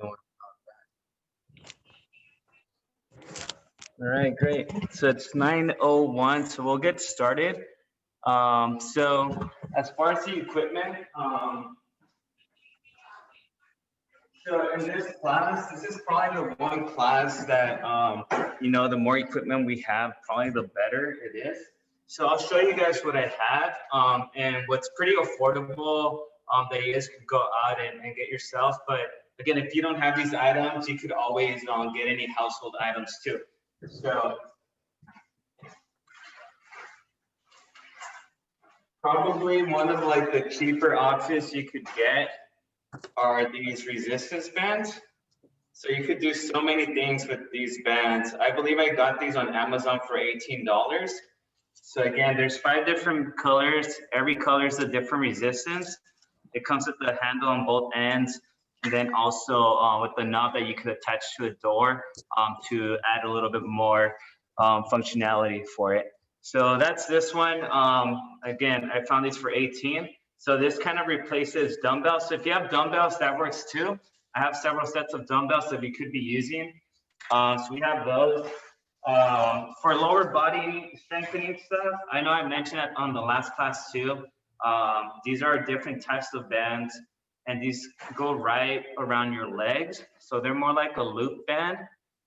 All right, great. So it's 9:01, so we'll get started. So as far as the equipment, so in this class, this is probably the one class that, the more equipment we have, probably the better it is. So I'll show you guys what I have, and what's pretty affordable, that you guys could go out and get yourself. But again, if you don't have these items, you could always get any household items too. So probably one of like the cheaper options you could get are these resistance bands. So you could do so many things with these bands. I believe I got these on Amazon for $18. So again, there's 5 different colors. Every color is a different resistance. It comes with the handle on both ends, and then also with the knob that you could attach to a door to add a little bit more functionality for it. So that's this one. Again, I found these for 18. So this kind of replaces dumbbells. So if you have dumbbells, that works too. I have several sets of dumbbells that you could be using. So we have those. For lower body strengthening stuff, I know I mentioned that on the last class too. These are different types of bands, and these go right around your legs. So they're more like a loop band.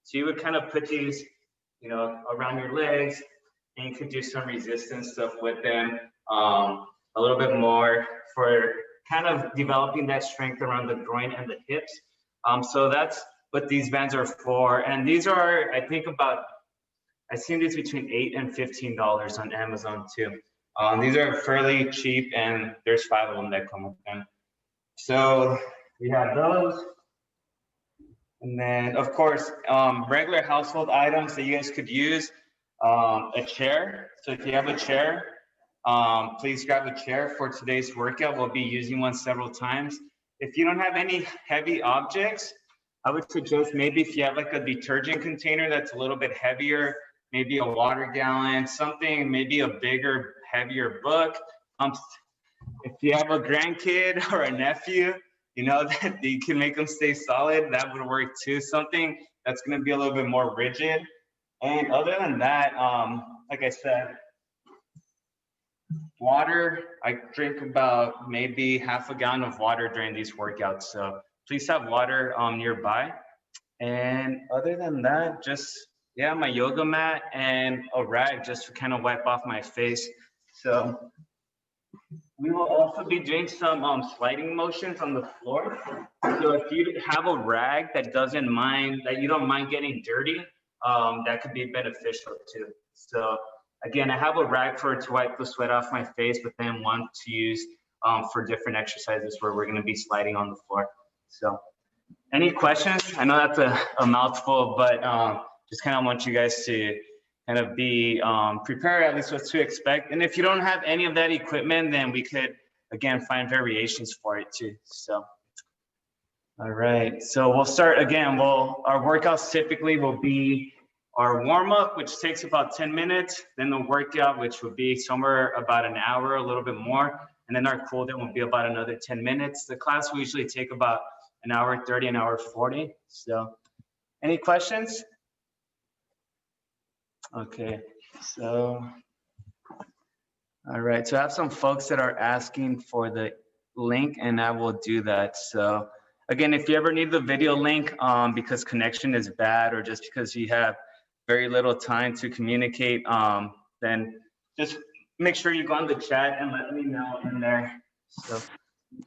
So you would kind of put these, around your legs, and you could do some resistance stuff with them. A little bit more for kind of developing that strength around the groin and the hips. So that's what these bands are for. And these are, I think I've seen these between $8 and $15 on Amazon too. These are fairly cheap, and there's 5 of them that come with them. So we have those. And then of course, regular household items that you guys could use, a chair. So if you have a chair, please grab a chair for today's workout. We'll be using one several times. If you don't have any heavy objects, I would suggest maybe if you have like a detergent container that's a little bit heavier, maybe a water gallon, something, maybe a bigger, heavier book. If you have a grandkid or a nephew, that you can make them stay solid, that would work too. Something that's gonna be a little bit more rigid. And other than that, like I said, water, I drink about maybe half a gallon of water during these workouts. So please have water nearby. And other than that, just, my yoga mat and a rag just to kind of wipe off my face. So we will also be doing some sliding motions on the floor. So if you have a rag that you don't mind getting dirty, that could be beneficial too. So again, I have a rag to wipe the sweat off my face, but then one to use for different exercises where we're going to be sliding on the floor. So any questions? I know that's a mouthful, but just kind of want you guys to kind of be prepared at least what to expect. And if you don't have any of that equipment, then we could, again, find variations for it too. So, all right. So we'll start again. Our workouts typically will be our warm up, which takes about 10 minutes, then the workout, which would be somewhere about an hour, a little bit more. And then our cool down will be about another 10 minutes. The class will usually take about an hour 30, an hour 40. So any questions? Okay, so, all right. So I have some folks that are asking for the link, and I will do that. So again, if you ever need the video link because connection is bad or just because you have very little time to communicate, then just make sure you go on the chat and let me know in there. So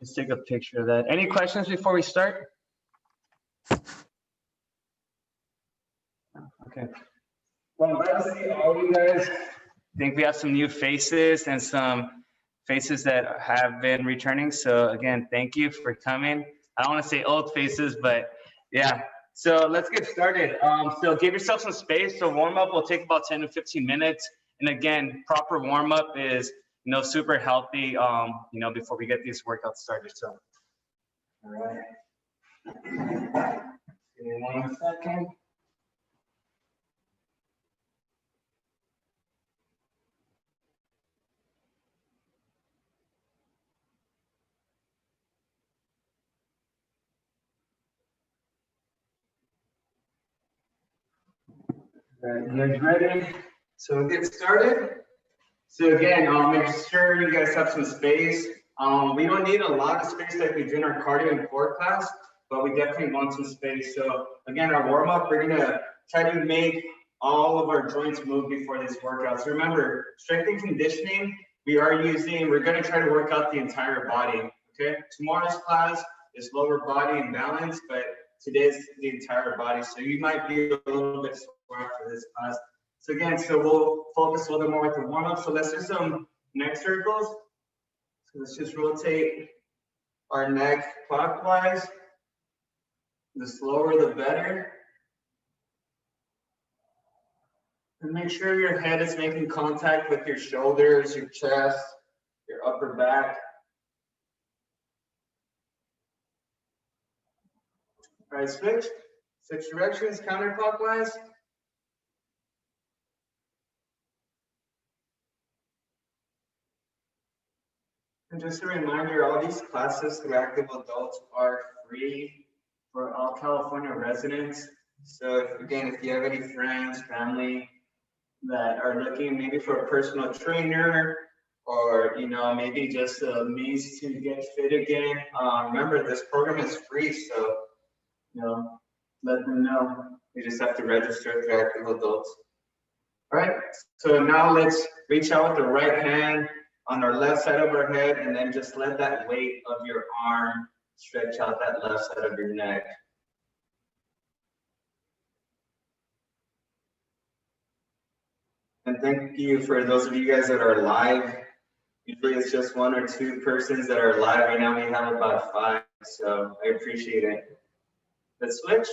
let's take a picture of that. Any questions before we start? Okay. Well, I'm glad to see all of you guys. I think we have some new faces and some faces that have been returning. So again, thank you for coming. I don't want to say old faces, but yeah. So let's get started. So give yourself some space. So warm up will take about 10 to 15 minutes. And again, proper warm up is, super healthy, before we get these workouts started. So, all right. Give me 1 second. All right, you guys ready? So we'll get started. So again, make sure you guys have some space. We don't need a lot of space like we did in our cardio and core class, but we definitely want some space. So again, our warm up, we're gonna try to make all of our joints move before this workout. So remember, strength and conditioning, we're gonna try to work out the entire body, okay? Tomorrow's class is lower body and balance, but today's the entire body. So you might be a little bit sore after this class. So again, we'll focus a little bit more with the warm up. So let's do some neck circles. So let's just rotate our neck clockwise. The slower, the better. And make sure your head is making contact with your shoulders, your chest, your upper back. All right, switch directions, counterclockwise. And just a reminder, all these classes through Active Adults are free for all California residents. So if you have any friends, family that are looking maybe for a personal trainer, or maybe just a means to get fit again, remember this program is free, so let them know. You just have to register through Active Adults. All right, so now let's reach out with the right hand on our left side of our head, and then just let that weight of your arm stretch out that left side of your neck. And thank you for those of you guys that are live. Usually it's just 1 or 2 persons that are live. Right now we have about 5, so I appreciate it. Let's switch.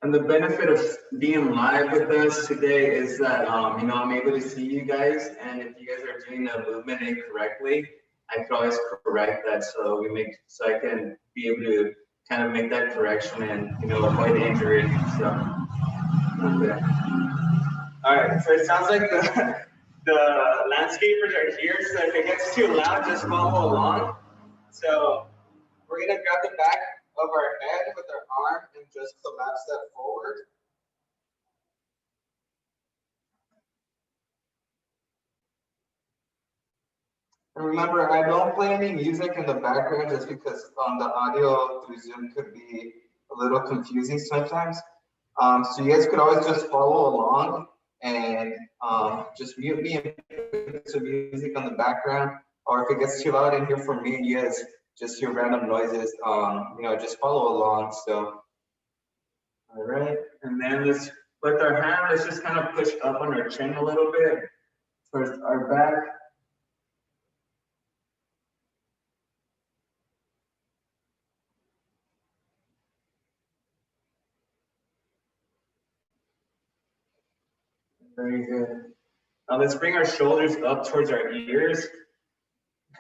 And the benefit of being live with us today is that, I'm able to see you guys, and if you guys are doing the movement incorrectly, I can always correct that, so I can be able to kind of make that correction and, avoid injury. So, okay. All right, so it sounds like the landscapers are here, so if it gets too loud, just follow along. So we're gonna grab the back of our head with our arm and just collapse that forward. And remember, I don't play any music in the background just because the audio through Zoom could be a little confusing sometimes. So you guys could always just follow along and just mute me and put some music on the background. Or if it gets too loud in here for me, you guys just hear random noises, just follow along. So, all right. And then with our hand, let's just kind of push up on our chin a little bit towards our back. Very good. Now let's bring our shoulders up towards our ears.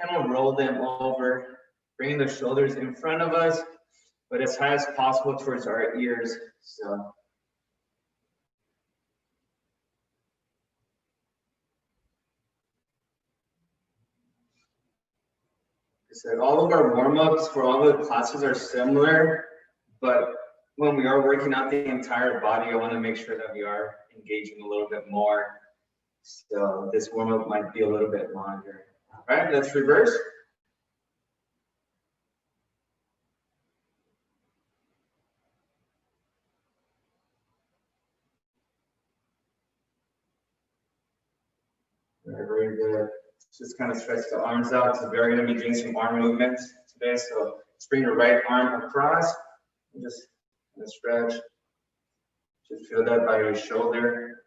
Kind of roll them over, bring the shoulders in front of us, but as high as possible towards our ears. So. I said all of our warm-ups for all the classes are similar, but when we are working out the entire body, I want to make sure that we are engaging a little bit more. So this warm-up might be a little bit longer. All right, let's reverse. Very good. Just kind of stretch the arms out. So we're going to be doing some arm movements today. So let's bring your right arm across and just stretch. Just feel that by your shoulder.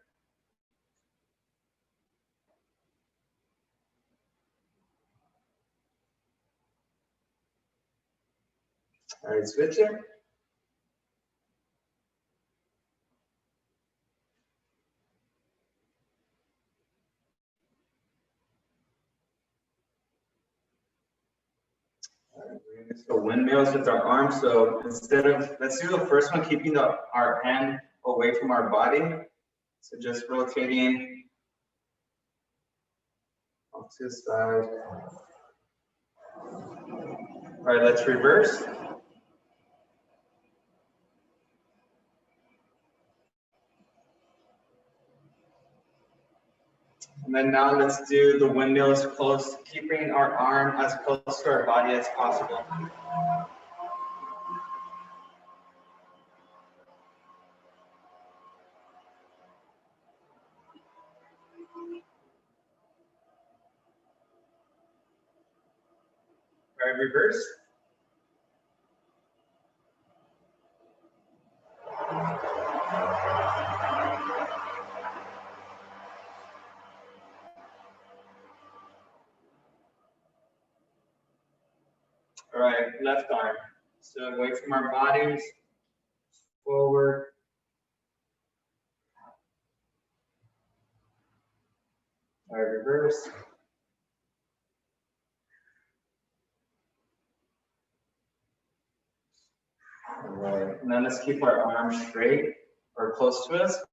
All right, switch it. So windmills with our arms. So let's do the first one, keeping our hand away from our body. So just rotating Off to the side. All right, let's reverse. And then now let's do the windmills close, keeping our arm as close to our body as possible. All right, reverse. All right, left arm. So away from our bodies, forward. All right, reverse. All right, and then let's keep our arms straight or close to us.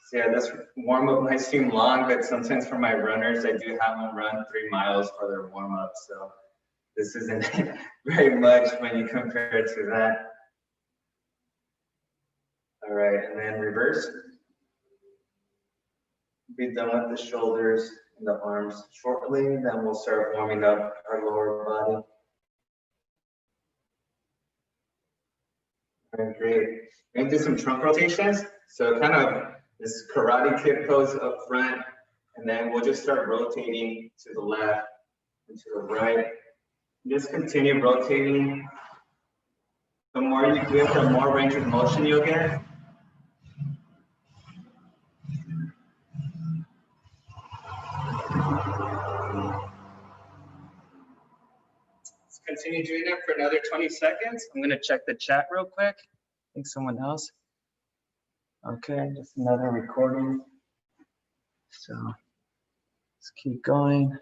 So yeah, this warm up might seem long, but sometimes for my runners, I do have them run 3 miles for their warm up. So this isn't very much when you compare it to that. All right, and then reverse. Be done with the shoulders and the arms shortly, then we'll start warming up our lower body. All right, great. We're gonna do some trunk rotations. So kind of this karate kick pose up front, and then we'll just start rotating to the left and to the right. Just continue rotating. The more you do it, the more range of motion you'll get. Let's continue doing that for another 20 seconds. I'm gonna check the chat real quick. I think someone else. Okay, just another recording. So let's keep going.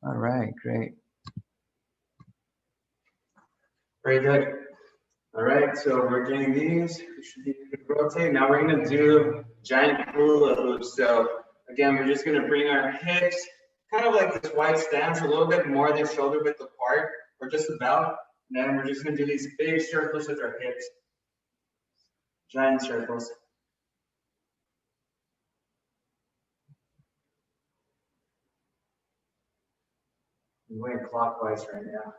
All right, great. Very good. All right, so we're doing these. We should be good to rotate. Now we're gonna do giant hula hoops. So again, we're just gonna bring our hips kind of like this wide stance, a little bit more than shoulder width apart, or just about. And then we're just gonna do these big circles with our hips. Giant circles. We're going clockwise right now.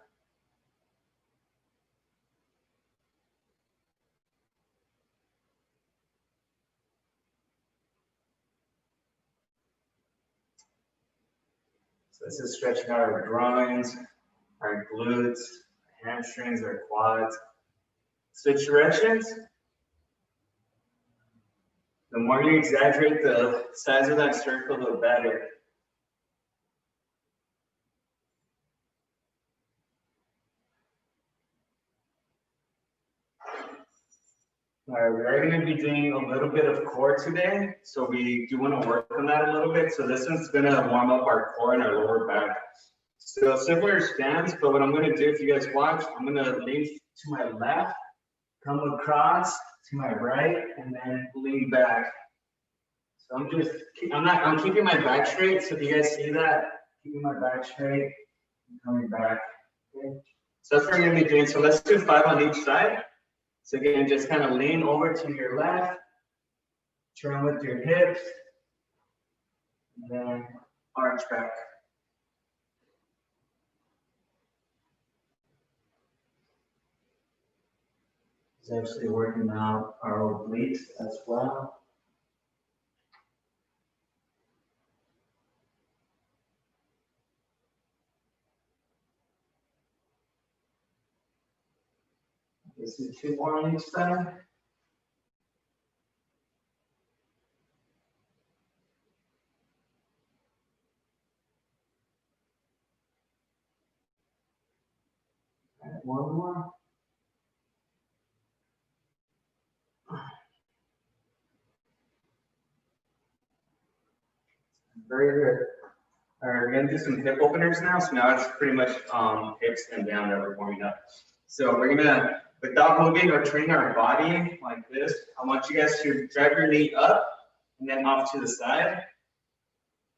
So this is stretching out our groins, our glutes, our hamstrings, our quads. Switch directions. The more you exaggerate the size of that circle, the better. All right, we are going to be doing a little bit of core today. So we do want to work on that a little bit. So this one's going to warm up our core and our lower back. So similar stance, but what I'm going to do, if you guys watch, I'm going to lean to my left, come across to my right, and then lean back. So I'm keeping my back straight. So if you guys see that, keeping my back straight and coming back. Okay. So that's what we're going to be doing. So let's do 5 on each side. So again, just kind of lean over to your left, turn with your hips, and then arch back. It's actually working out our obliques as well. Let's do 2 more on each side. All right, 1 more. Very good. All right, we're gonna do some hip openers now. So now it's pretty much hips and down that we're warming up. So we're gonna, without moving or turning our body like this, I want you guys to drive your knee up and then off to the side.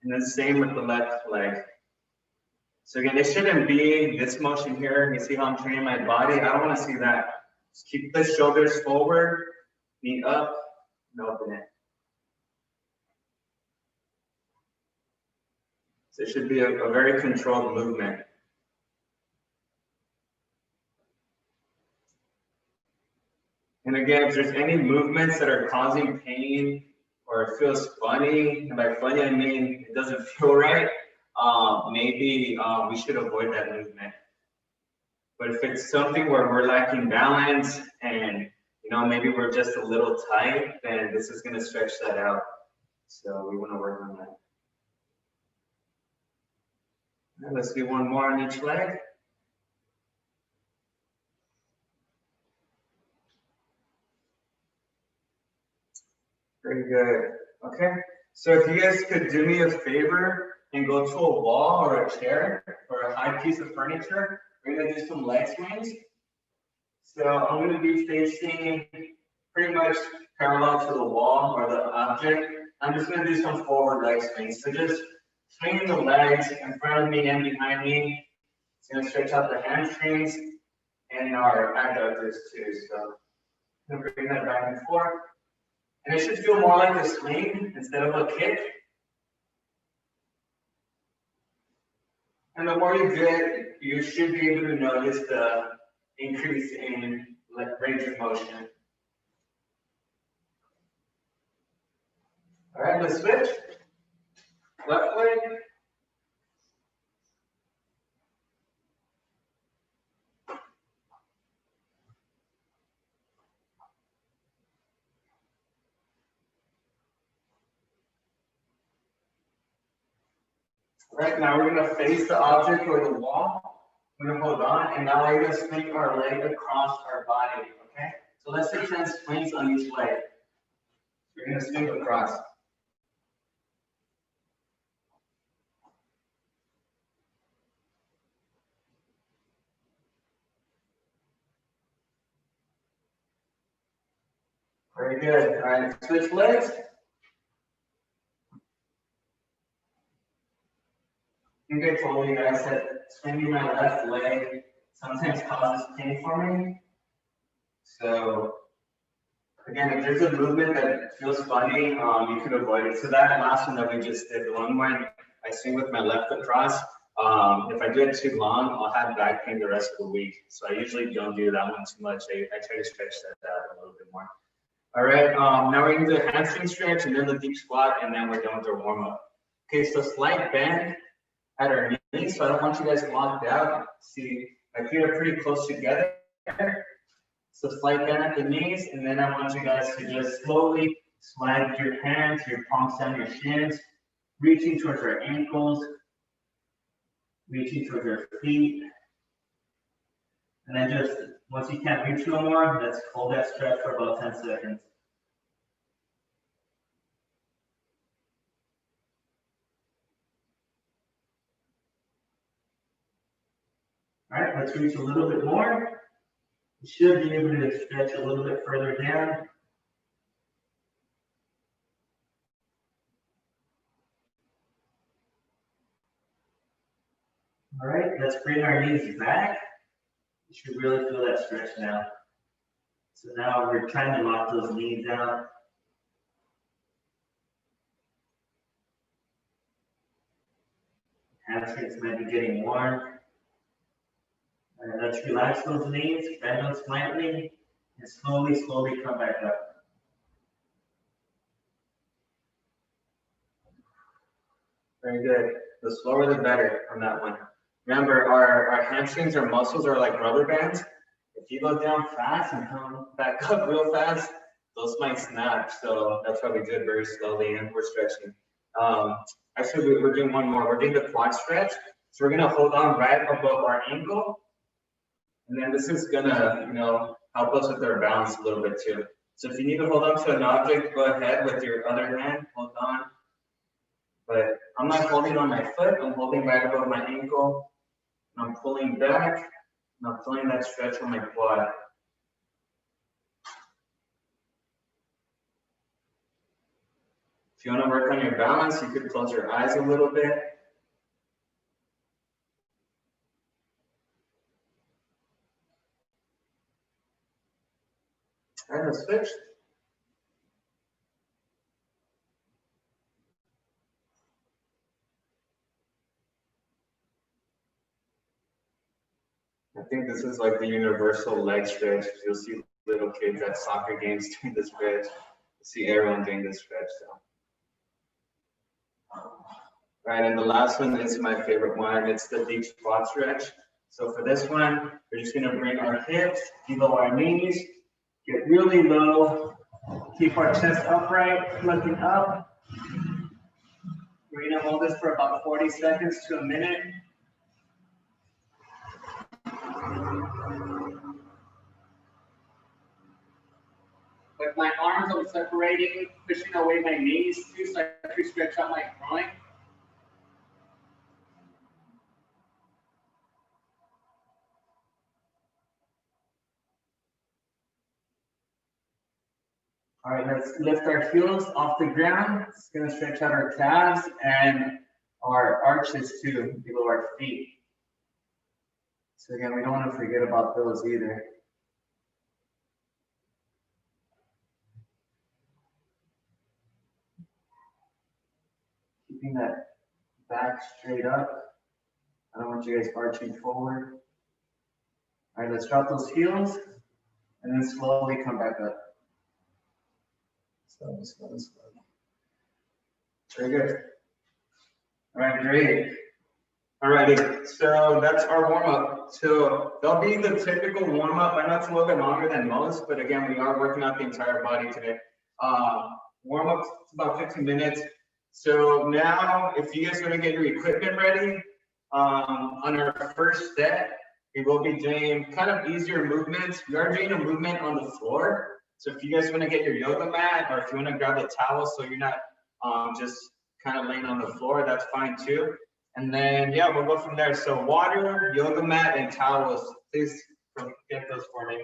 And then same with the left leg. So again, it shouldn't be this motion here. You see how I'm training my body? I don't want to see that. Just keep the shoulders forward, knee up, and open it. So it should be a very controlled movement. And again, if there's any movements that are causing pain or it feels funny, and by funny I mean it doesn't feel right, maybe we should avoid that movement. But if it's something where we're lacking balance and maybe we're just a little tight, then this is going to stretch that out. So we want to work on that. And let's do one more on each leg. Very good. Okay. So if you guys could do me a favor and go to a wall or a chair or a high piece of furniture, we're going to do some leg swings. So I'm going to be facing pretty much parallel to the wall or the object. I'm just going to do some forward leg swings. So just swinging the legs in front of me and behind me. It's going to stretch out the hamstrings and our adductors too. So I'm going to bring that back and forth. And it should feel more like a swing instead of a kick. And the more you do it, you should be able to notice the increase in range of motion. All right, let's switch. Left leg. Right now we're going to face the object or the wall. We're going to hold on, and now we're going to swing our leg across our body. Okay? So let's say 10 swings on each leg. We're going to swing across. Very good. All right, switch legs. I think I told you guys that swinging my left leg sometimes causes pain for me. So again, if there's a movement that feels funny, you can avoid it. So that last one that we just did, the one when I swing with my left across, if I do it too long, I'll have back pain the rest of the week. So I usually don't do that one too much. I try to stretch that out a little bit more. All right, now we're going to do a hamstring stretch and then the deep squat, and then we're done with our warm up. Okay, so slight bend at our knees, so I don't want you guys locked out. See, my feet are pretty close together. So slight bend at the knees, and then I want you guys to just slowly slide your hands, your palms down your shins, reaching towards our ankles, reaching towards our feet. And then just, once you can't reach no more, let's hold that stretch for about 10 seconds. All right, let's reach a little bit more. You should be able to stretch a little bit further down. All right, let's bring our knees back. You should really feel that stretch now. So now we're trying to lock those knees down. Hamstrings might be getting warm. And let's relax those knees, bend them slightly, and slowly come back up. Very good. The slower the better on that one. Remember, our hamstrings, our muscles are like rubber bands. If you go down fast and come back up real fast, those might snap. So that's why we do it very slowly and we're stretching. Actually, we're doing one more. We're doing the quad stretch. So we're gonna hold on right above our ankle. And then this is gonna, help us with our balance a little bit too. So if you need to hold on to an object, go ahead with your other hand, hold on. But I'm not holding on my foot, I'm holding right above my ankle. And I'm pulling back, and I'm feeling that stretch on my quad. If you want to work on your balance, you could close your eyes a little bit. All right, let's switch. I think this is like the universal leg stretch. You'll see little kids at soccer games doing this stretch. You'll see everyone doing this stretch. So. Right, and the last one is my favorite one. It's the deep squat stretch. So for this one, we're just gonna bring our hips below our knees, get really low, keep our chest upright, looking up. We're gonna hold this for about 40 seconds to a minute. With my arms, I'm separating, pushing away my knees too, so I actually stretch out my groin. All right, let's lift our heels off the ground. It's gonna stretch out our calves and our arches too, below our feet. So again, we don't want to forget about those either. Keeping that back straight up. I don't want you guys arching forward. All right, let's drop those heels and then slowly come back up. Slowly. Very good. All right, great. All righty, so that's our warm-up. So that'll be the typical warm-up. I know it's a little bit longer than most, but again, we are working out the entire body today. Warm-up is about 15 minutes. So now, if you guys are gonna get your equipment ready, on our first set, we will be doing kind of easier movements. We are doing a movement on the floor. So if you guys want to get your yoga mat, or if you want to grab a towel so you're not just kind of laying on the floor, that's fine too. And then, yeah, we'll go from there. So water, yoga mat, and towels. Please get those for me.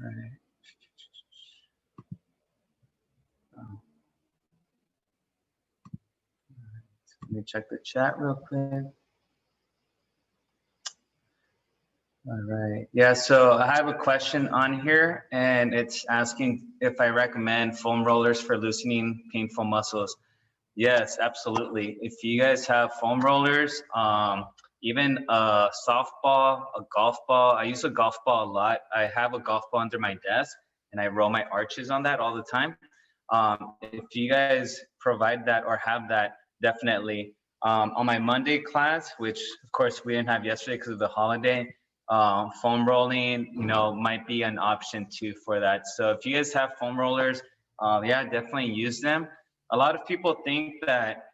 All right. Let me check the chat real quick. All right. Yeah, so I have a question on here, and it's asking if I recommend foam rollers for loosening painful muscles. Yes, absolutely. If you guys have foam rollers, even a softball, a golf ball. I use a golf ball a lot. I have a golf ball under my desk, and I roll my arches on that all the time. If you guys provide that or have that, definitely. On my Monday class, which of course we didn't have yesterday because of the holiday, foam rolling, might be an option too for that. So if you guys have foam rollers, yeah, definitely use them. A lot of people think that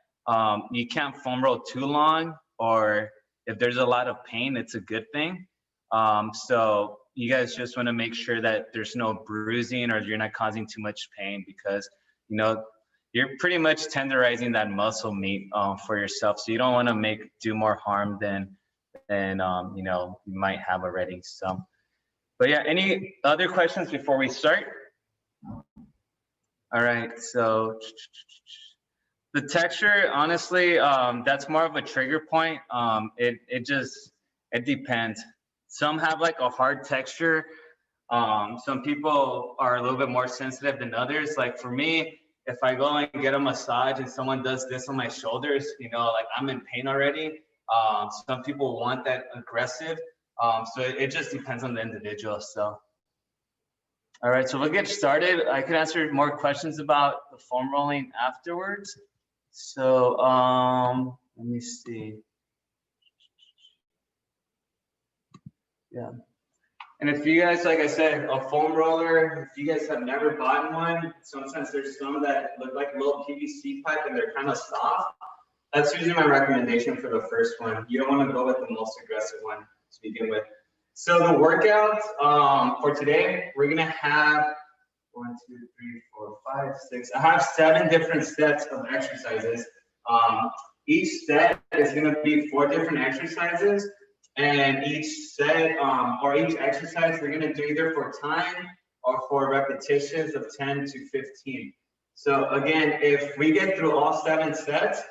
you can't foam roll too long, or if there's a lot of pain, it's a good thing. So you guys just want to make sure that there's no bruising or you're not causing too much pain, because you're pretty much tenderizing that muscle meat for yourself. So you don't want to do more harm than you might have already. So, but yeah, any other questions before we start? All right, so the texture, honestly, that's more of a trigger point. It depends. Some have like a hard texture. Some people are a little bit more sensitive than others. Like for me, if I go and get a massage and someone does this on my shoulders, like I'm in pain already. Some people want that aggressive. So it just depends on the individual. So. All right, so we'll get started. I can answer more questions about the foam rolling afterwards. So let me see. Yeah. And if you guys, like I said, a foam roller, if you guys have never bought one, sometimes there's some that look like a little PVC pipe and they're kind of soft. That's usually my recommendation for the first one. You don't want to go with the most aggressive one to begin with. So the workout for today, we're gonna have 1, 2, 3, 4, 5, 6. I have 7 different sets of exercises. Each set is gonna be 4 different exercises. And each set or each exercise, we're gonna do either for time or for repetitions of 10 to 15. So again, if we get through all 7 sets,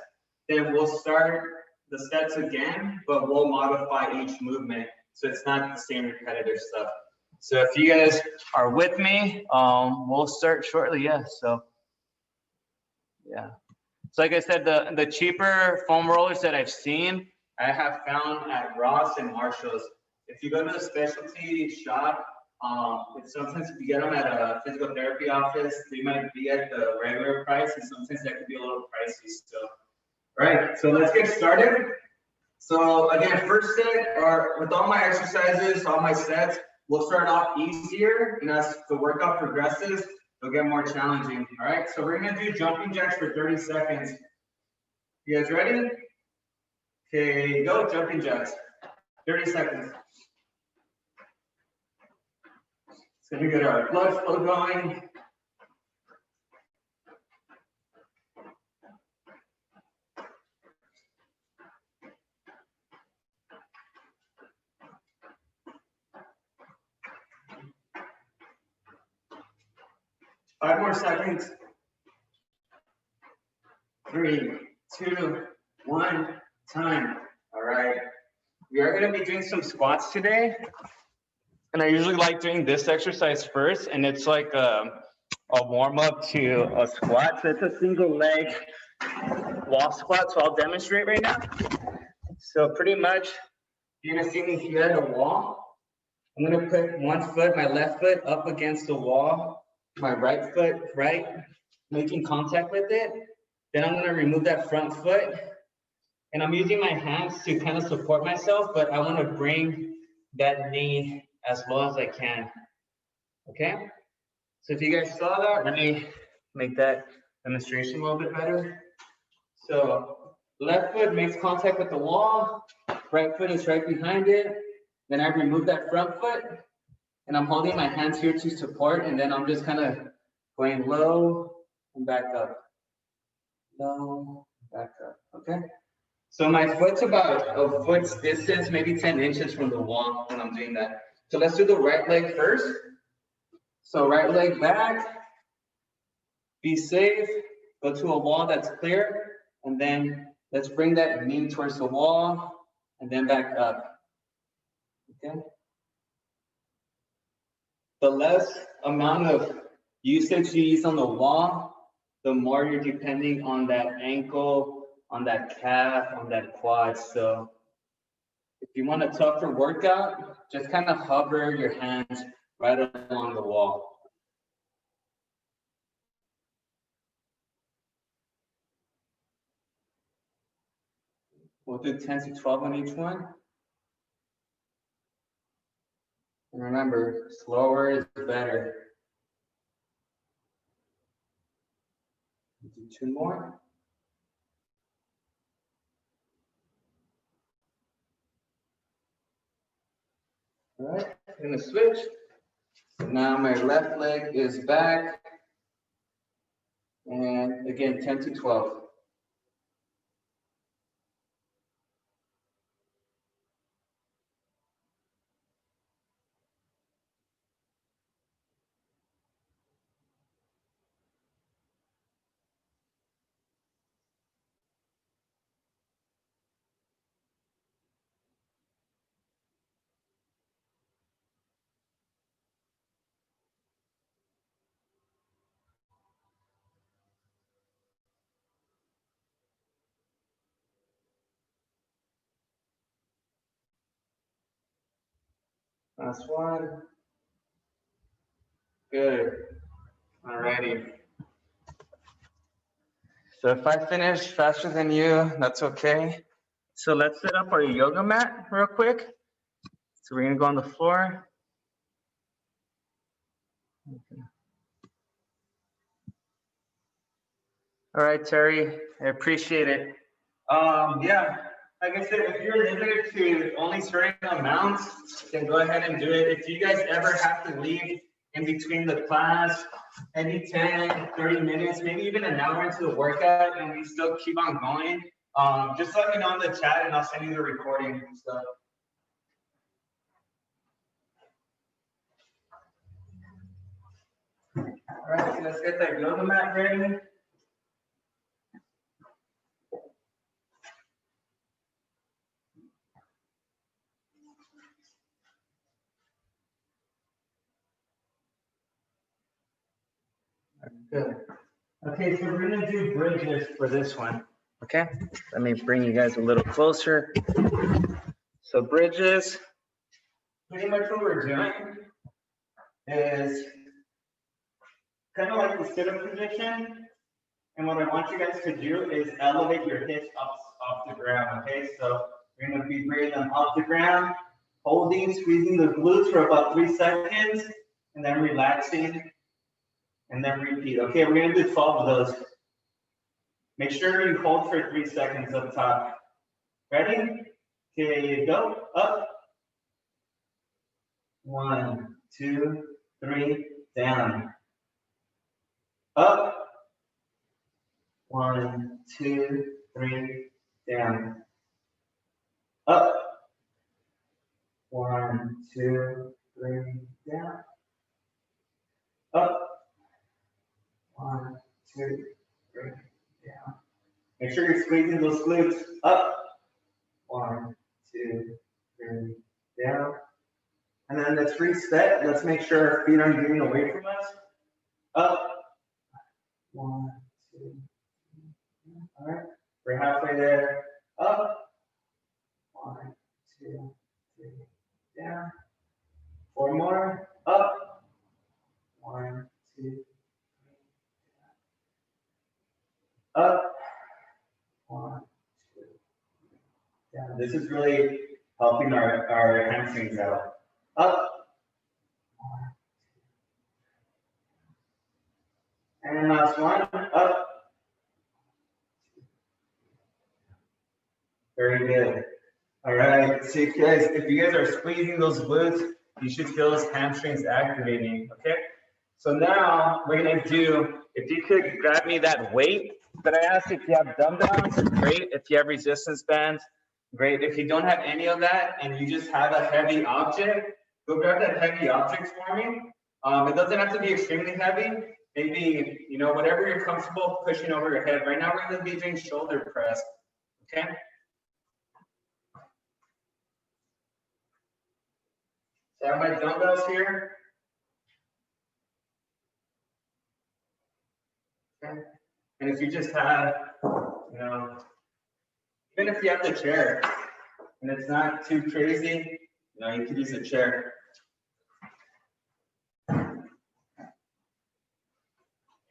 then we'll start the sets again, but we'll modify each movement. So it's not the same repetitive stuff. So if you guys are with me, we'll start shortly, yeah, so. Yeah. So like I said, the cheaper foam rollers that I've seen, I have found at Ross and Marshall's. If you go to the specialty shop, sometimes if you get them at a physical therapy office, they might be at the regular price, and sometimes that could be a little pricey still. All right, so let's get started. So again, first set, or with all my exercises, all my sets, we'll start off easier, and as the workout progresses, it'll get more challenging. All right, so we're gonna do jumping jacks for 30 seconds. You guys ready? Okay, go, jumping jacks. 30 seconds. It's gonna get our blood flow going. Five more seconds. 3, 2, 1, time. All right. We are going to be doing some squats today. And I usually like doing this exercise first, and it's like a warm up to a squat. So it's a single leg wall squat. So I'll demonstrate right now. So pretty much, you're going to see me here at a wall. I'm going to put one foot, my left foot, up against the wall. My right foot, right, making contact with it. Then I'm going to remove that front foot. And I'm using my hands to kind of support myself, but I want to bring that knee as low as I can. Okay? So if you guys saw that, let me make that demonstration a little bit better. So left foot makes contact with the wall, right foot is right behind it. Then I remove that front foot, and I'm holding my hands here to support, and then I'm just kind of going low and back up. Low, back up, okay? So my foot's about a foot's distance, maybe 10 inches from the wall when I'm doing that. So let's do the right leg first. So right leg back, be safe, go to a wall that's clear, and then let's bring that knee towards the wall, and then back up, okay? The less amount of usage you use on the wall, the more you're depending on that ankle, on that calf, on that quad. So if you want a tougher workout, just kind of hover your hands right along the wall. We'll do 10 to 12 on each one. And remember, slower is better. Do 2 more. All right, I'm gonna switch. So now my left leg is back. And again, 10 to 12. Last one. Good. Alrighty. So if I finish faster than you, that's okay. So let's set up our yoga mat real quick. So we're gonna go on the floor. Okay. All right, Terry, I appreciate it. Yeah, like I said, if you're limited to only certain amounts, then go ahead and do it. If you guys ever have to leave in between the class, maybe 10, 30 minutes, maybe even an hour into the workout, and we still keep on going, just let me know in the chat and I'll send you the recording and stuff. All right, so let's get that yoga mat ready. Good. Okay, so we're gonna do bridges for this one. Okay, let me bring you guys a little closer. So bridges, pretty much what we're doing is kind of like the sit-up position. And what I want you guys to do is elevate your hips up off the ground. Okay, so we're gonna be bringing them off the ground, holding, squeezing the glutes for about 3 seconds, and then relaxing, and then repeat. Okay, we're gonna do 12 of those. Make sure you hold for 3 seconds up top. Ready? Okay, go. Up. 1, 2, 3, down. Up. 1, 2, 3, down. Up. 1, 2, 3, down. Up. 1, 2, 3, down. Make sure you're squeezing those glutes. Up. 1, 2, 3, down. And then let's reset. Let's make sure our feet aren't getting away from us. Up. 1, 2, 3. All right. We're halfway there. Up. 1, 2, 3. Down. 4 more. Up. 1, 2, 3. Down. Up. 1, 2, 3. Down. This is really helping our hamstrings out. Up. 1, 2. And last one. Up. Very good. All right. So if you guys are squeezing those glutes, you should feel those hamstrings activating. Okay. So now we're gonna do. If you could grab me that weight that I asked. If you have dumbbells, great. If you have resistance bands, great. If you don't have any of that and you just have a heavy object, go grab that heavy object for me. It doesn't have to be extremely heavy. Maybe, you know, whatever you're comfortable pushing over your head. Right now, we're going to be doing shoulder press. Okay. So I have my dumbbells here. Okay. And if you just have, you know, even if you have the chair and it's not too crazy, you know, you could use a chair.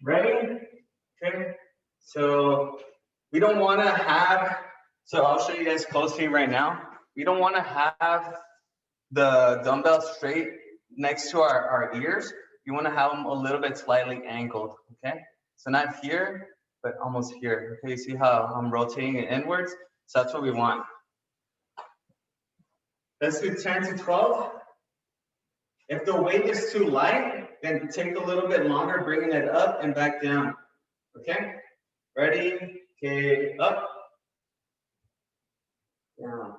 Ready? Okay. So we don't want to have, so I'll show you guys closely right now. We don't want to have the dumbbell straight next to our ears. You want to have them a little bit slightly angled, okay? So not here, but almost here. Okay, you see how I'm rotating it inwards? So that's what we want. Let's do 10 to 12. If the weight is too light, then take a little bit longer, bringing it up and back down. Okay? Ready? Okay, up. Down.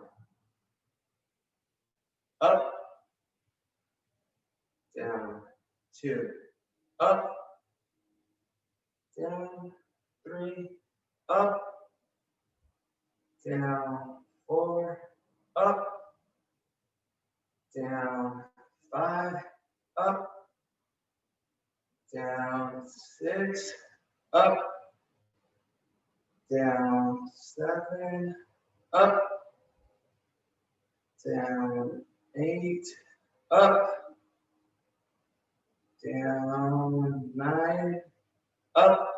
Up. Down. 2. Up. Down. 3. Up. Down. 4. Up. Down. 5. Up. Down. 6. Up. Down. 7. Up. Down. 8. Up. Down. 9. Up.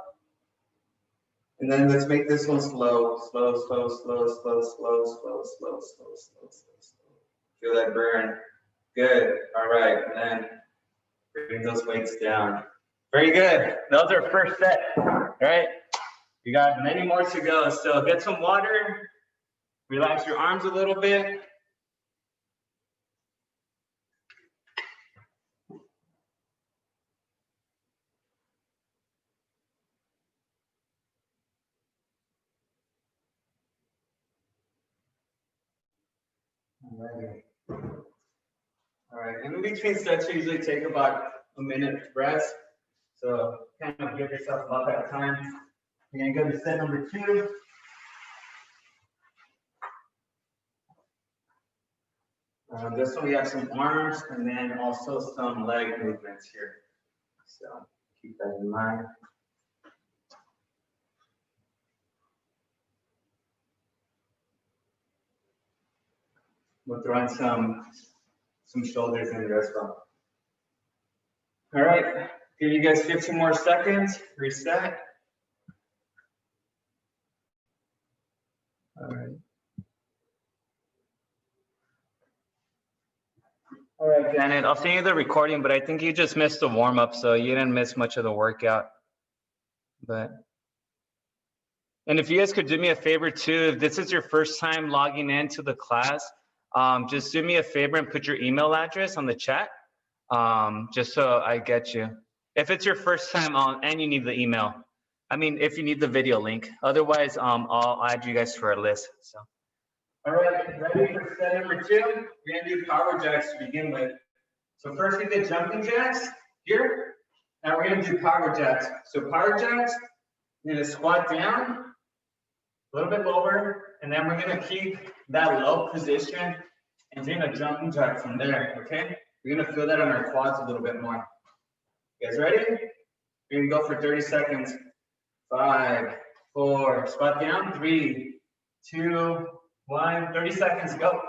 And then let's make this one slow, slow, slow, slow, slow, slow, slow, slow, slow, slow, slow, slow. Feel that burn. Good. All right. And then bring those weights down. Very good. That was our first set. All right. You got many more to go. So get some water. Relax your arms a little bit. All right, and in between sets, you usually take about a minute to rest. So kind of give yourself about that time. You're gonna go to set number 2. This one we have some arms and then also some leg movements here. So keep that in mind. We'll throw in some shoulders in there as well. All right, give you guys 15 more seconds, reset. All right. All right, Janet, I'll send you the recording, but I think you just missed the warm up, so you didn't miss much of the workout. And if you guys could do me a favor too, if this is your first time logging into the class, just do me a favor and put your email address on the chat, just so I get you. If it's your first time on and you need the email, I mean, if you need the video link, otherwise, I'll add you guys for a list. So. All right, ready for set number 2? We're gonna do power jacks to begin with. So first we did jumping jacks here. Now we're gonna do power jacks. So power jacks, you're gonna squat down, a little bit lower, and then we're gonna keep that low position and doing a jumping jack from there, okay? We're gonna feel that on our quads a little bit more. You guys ready? We're gonna go for 30 seconds. 5, 4, squat down, 3, 2, 1, 30 seconds, go.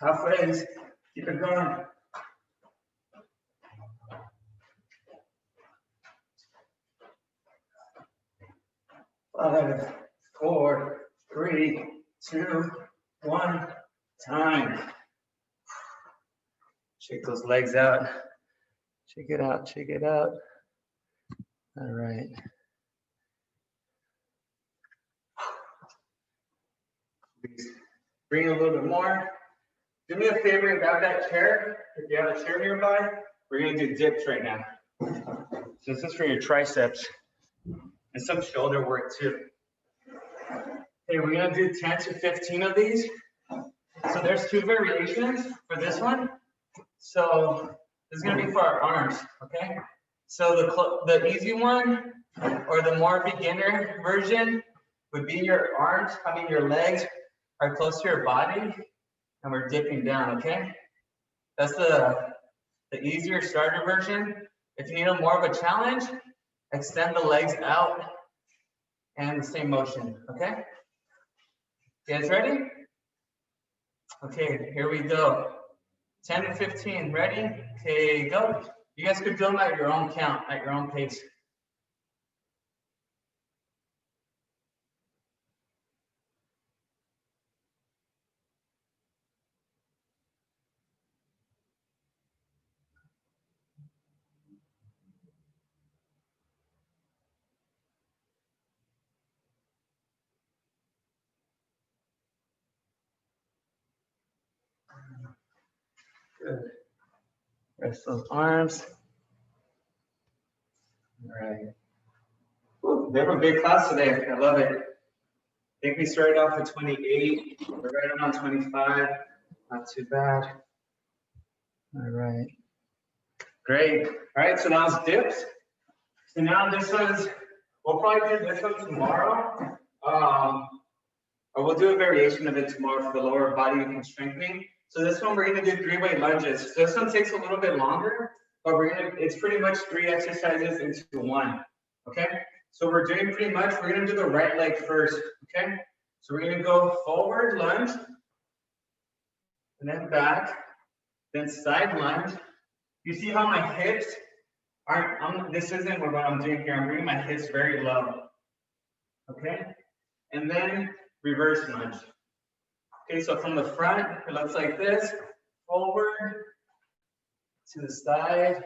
Halfway, keep it going. 5, 4, 3, 2, 1, time. Shake those legs out. Check it out, check it out. All right. Please bring a little bit more. Do me a favor and grab that chair. If you have a chair nearby, we're gonna do dips right now. So this is for your triceps and some shoulder work too. Okay, we're gonna do 10 to 15 of these. So there's 2 variations for this one. So this is gonna be for our arms, okay? So the easy one or the more beginner version would be your arms, your legs are close to your body and we're dipping down, okay? That's the easier starter version. If you need a more of a challenge, extend the legs out and the same motion, okay? You guys ready? Okay, here we go. 10 to 15, ready? Okay, go. You guys could do them at your own count, at your own pace. Good. Rest those arms. All right. Ooh, we have a big class today. I love it. I think we started off at 28. We're right around 25. Not too bad. All right. Great. All right, so now it's dips. So now this one's, we'll probably do this one tomorrow. Or we'll do a variation of it tomorrow for the lower body and strengthening. So this one, we're gonna do 3-way lunges. So this one takes a little bit longer, but it's pretty much 3 exercises into one, okay? So we're doing pretty much, we're gonna do the right leg first, okay? So we're gonna go forward lunge, and then back, then side lunge. You see how my hips aren't, this isn't what I'm doing here. I'm bringing my hips very low, okay? And then reverse lunge. Okay, so from the front, it looks like this, forward, to the side,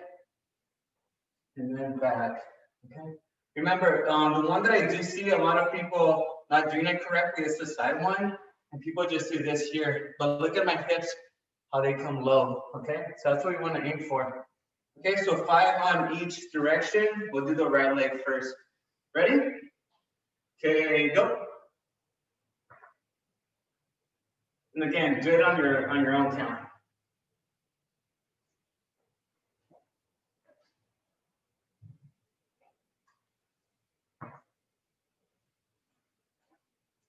and then back, okay? Remember, the one that I do see a lot of people not doing it correctly is the side one, and people just do this here. But look at my hips, how they come low, okay? So that's what we want to aim for. Okay, so 5 on each direction. We'll do the right leg first. Ready? Okay, go. And again, do it on your own count.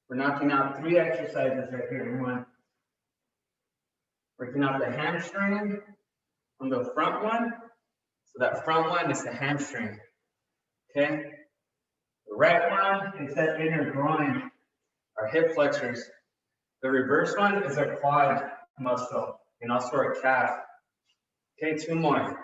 We're knocking out 3 exercises right here. One, working out the hamstring on the front one. So that front one is the hamstring. Okay. The right one is that inner groin, our hip flexors. The reverse one is our quad muscle and also our calf. Okay, 2 more.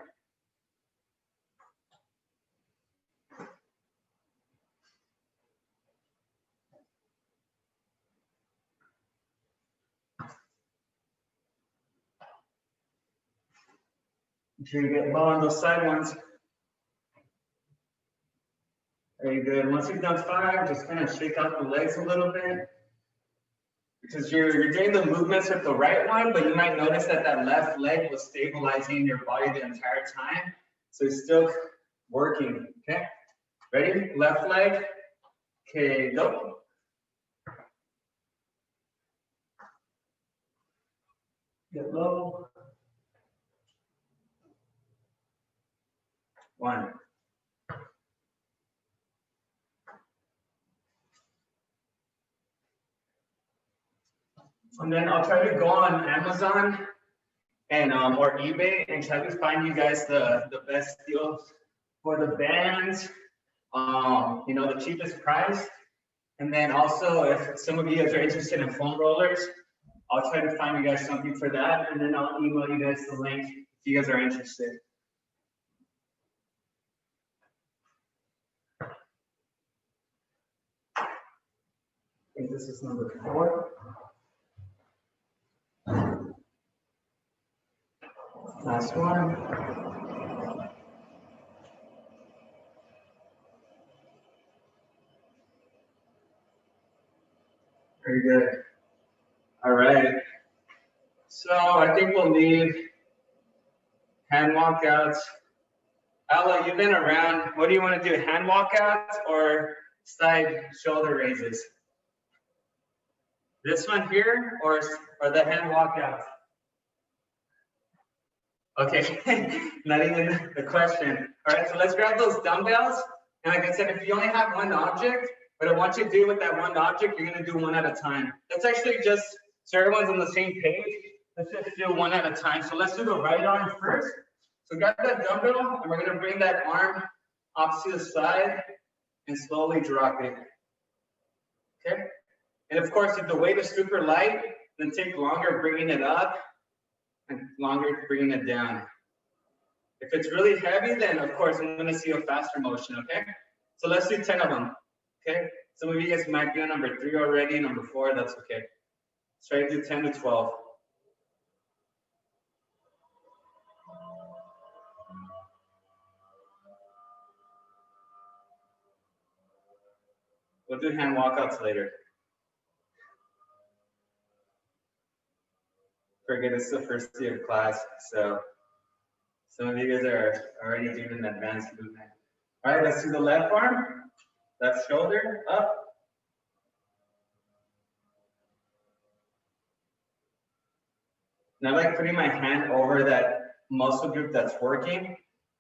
Make sure you get low on those side ones. Very good. Once you've done 5, just kind of shake out the legs a little bit. Because you're doing the movements with the right one, but you might notice that that left leg was stabilizing your body the entire time. So it's still working, okay? Ready? Left leg. Okay, go. Get low. 1. And then I'll try to go on Amazon and or eBay and try to find you guys the best deals for the bands, you know, the cheapest price. And then also, if some of you guys are interested in foam rollers, I'll try to find you guys something for that, and then I'll email you guys the link if you guys are interested. I think this is number 4. Last one. Very good. All right. So I think we'll need hand walkouts. Ella, you've been around. What do you want to do? Hand walkouts or side shoulder raises? This one here or the hand walkouts? Okay, not even the question. All right, so let's grab those dumbbells. And like I said, if you only have one object, but I want you to do with that one object, you're gonna do one at a time. That's actually just so everyone's on the same page. Let's just do one at a time. So let's do the right arm first. So grab that dumbbell and we're gonna bring that arm opposite the side and slowly drop it. Okay? And of course, if the weight is super light, then take longer bringing it up and longer bringing it down. If it's really heavy, then of course I'm gonna see a faster motion, okay? So let's do 10 of them, okay? Some of you guys might be on number 3 already, number 4, that's okay. Let's try to do 10 to 12. We'll do hand walkouts later. Forget it's the first day of class, so some of you guys are already doing an advanced movement. All right, let's do the left arm, left shoulder, up. And I like putting my hand over that muscle group that's working,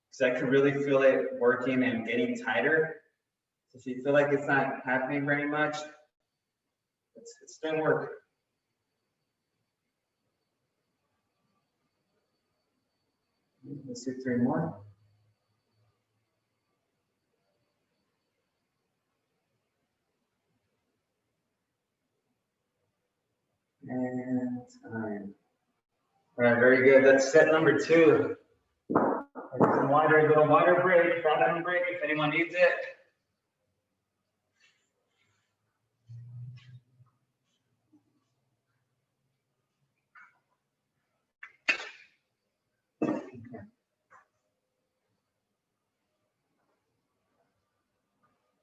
because I can really feel it working and getting tighter. If you feel like it's not happening very much, it's doing work. Let's do 3 more. And time. All right, very good. That's set number 2. Some water, a little water break, bathroom break if anyone needs it.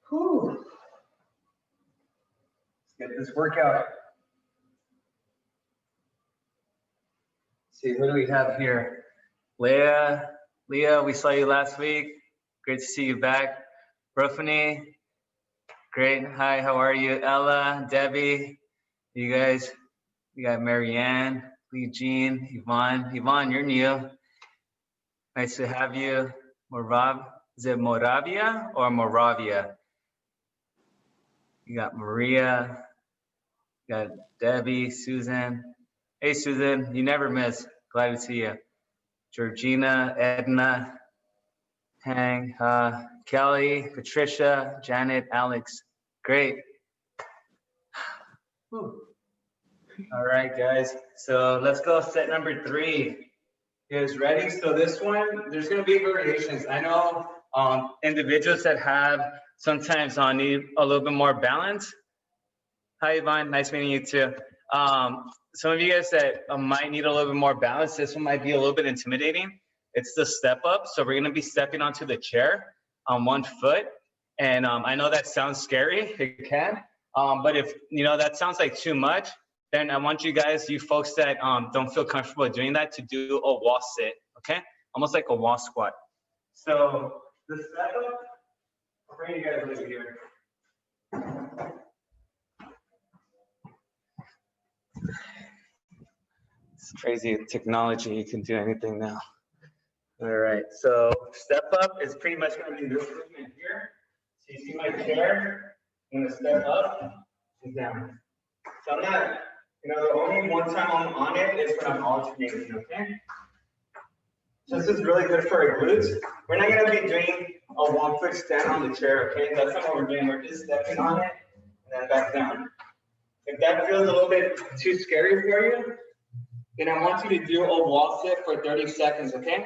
Whew. Let's get this workout. Let's see, who do we have here? Leah, we saw you last week. Great to see you back. Ruffany, great. Hi, how are you? Ella, Debbie, you guys. We got Marianne, Lee Jean, Yvonne. Yvonne, you're new. Nice to have you. Is it Moravia or Moravia? You got Maria, you got Debbie, Susan. Hey, Susan, you never miss. Glad to see you. Georgina, Edna, Tang, Kelly, Patricia, Janet, Alex. Great. Whew. All right, guys. So let's go set number 3. You guys ready? So this one, there's going to be variations. I know individuals that have sometimes need a little bit more balance. Hi, Yvonne. Nice meeting you too. Some of you guys that might need a little bit more balance, this one might be a little bit intimidating. It's the step up. So we're going to be stepping onto the chair on 1 foot. And I know that sounds scary. It can. But if that sounds like too much, then I want you guys, you folks that don't feel comfortable doing that, to do a wall sit, okay? Almost like a wall squat. So the step up, I'll bring you guys over here. It's crazy technology, you can do anything now. All right, so step up is pretty much gonna be this movement here. So you see my chair, I'm gonna step up and down. So I'm not, the only one time I'm on it is when I'm alternating, okay? So this is really good for our glutes. We're not gonna be doing a 1 foot stand on the chair, okay? That's not what we're doing. We're just stepping on it and then back down. If that feels a little bit too scary for you, then I want you to do a wall sit for 30 seconds, okay?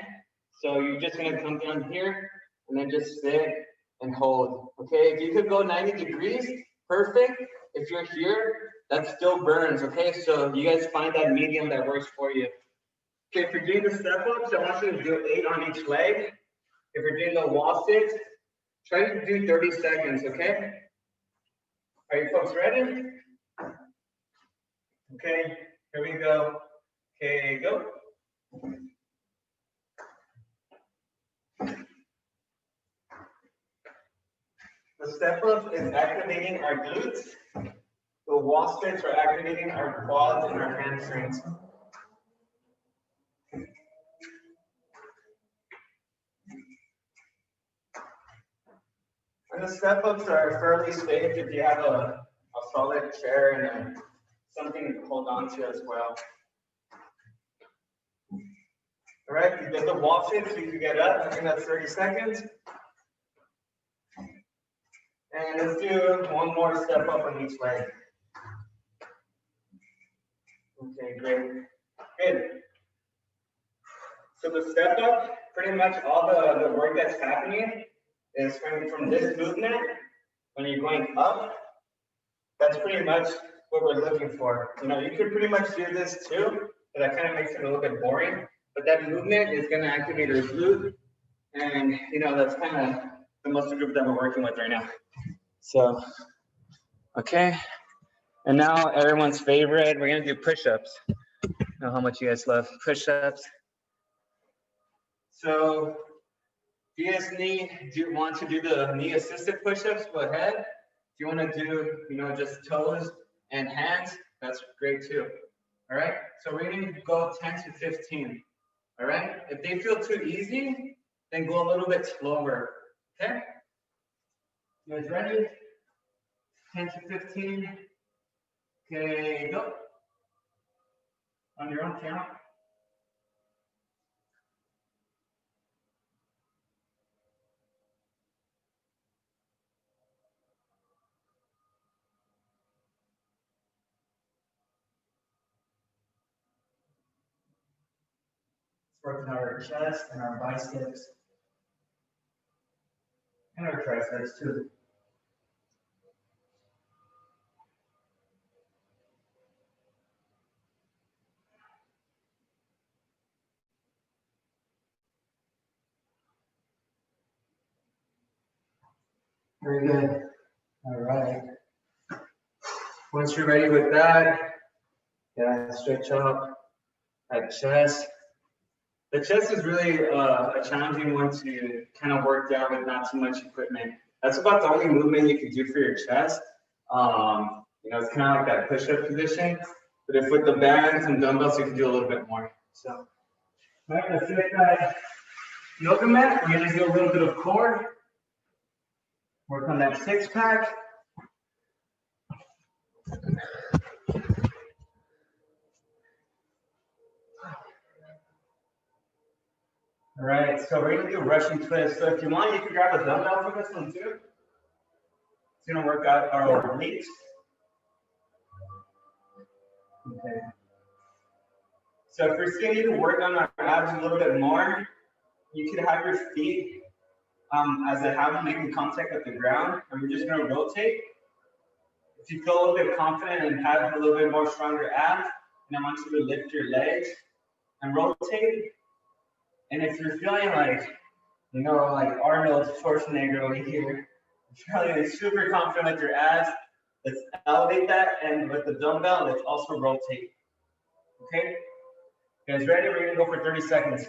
So you're just gonna come down here and then just sit and hold, okay? If you could go 90 degrees, perfect. If you're here, that still burns, okay? So you guys find that medium that works for you. Okay, if you're doing the step ups, I want you to do 8 on each leg. If you're doing the wall sits, try to do 30 seconds, okay? Are you folks ready? Okay, here we go. Okay, go. The step up is activating our glutes. The wall sits are activating our quads and our hamstrings. And the step ups are fairly safe if you have a solid chair and something to hold on to as well. All right, you get the wall sits, you can get up. I think that's 30 seconds. And let's do one more step up on each leg. Okay, great. Good. So the step up, pretty much all the work that's happening is from this movement, when you're going up, that's pretty much what we're looking for. You could pretty much do this too, but that kind of makes it a little bit boring. But that movement is going to activate our glute, and that's kind of the muscle group that we're working with right now. So, okay. And now everyone's favorite, we're going to do push-ups. I know how much you guys love push-ups. So if you guys want to do the knee assisted push-ups, go ahead. If you want to do, just toes and hands, that's great too. All right. So we're going to go 10 to 15. All right. If they feel too easy, then go a little bit slower. Okay. You guys ready? 10 to 15. Okay, go. On your own count. working our chest and our biceps and our triceps too. Very good. All right. Once you're ready with that, stretch out that chest. The chest is really a challenging one to kind of work down with not too much equipment. That's about the only movement you can do for your chest. It's kind of like that push-up position. But if with the bands and dumbbells, you can do a little bit more. So, all right, let's do that yoga mat. We're gonna do a little bit of core. Work on that six-pack. All right, so we're gonna do a Russian twist. So if you want, you can grab a dumbbell for this one too. It's gonna work out our obliques. Okay. So if you're still need to work on our abs a little bit more, you could have your feet as they have making contact with the ground, and we're just gonna rotate. If you feel a little bit confident and have a little bit more stronger abs, then I want you to lift your legs and rotate. And if you're feeling like, like Arnold Schwarzenegger over here, if you're feeling super confident with your abs, let's elevate that, and with the dumbbell, let's also rotate. Okay? You guys ready? We're gonna go for 30 seconds.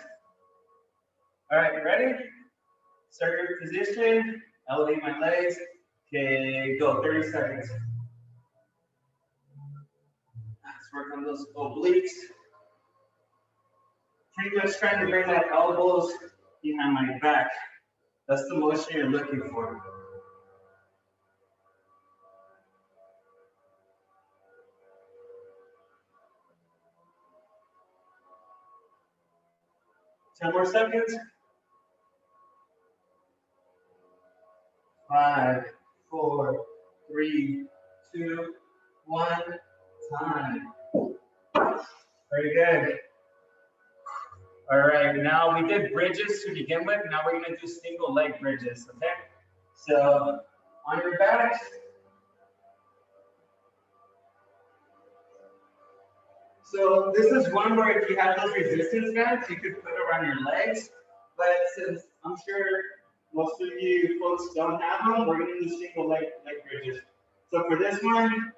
All right, ready? Start your position, elevate my legs. Okay, go, 30 seconds. Let's work on those obliques. Pretty much trying to bring that elbows behind my back. That's the motion you're looking for. Ten more seconds. 5, 4, 3, 2, 1, time. Very good. All right, now we did bridges to begin with. Now we're gonna do single leg bridges, okay? So on your back. So this is one where if you have those resistance bands, you could put around your legs. But since I'm sure most of you folks don't have them, we're gonna do single leg bridges. So for this one,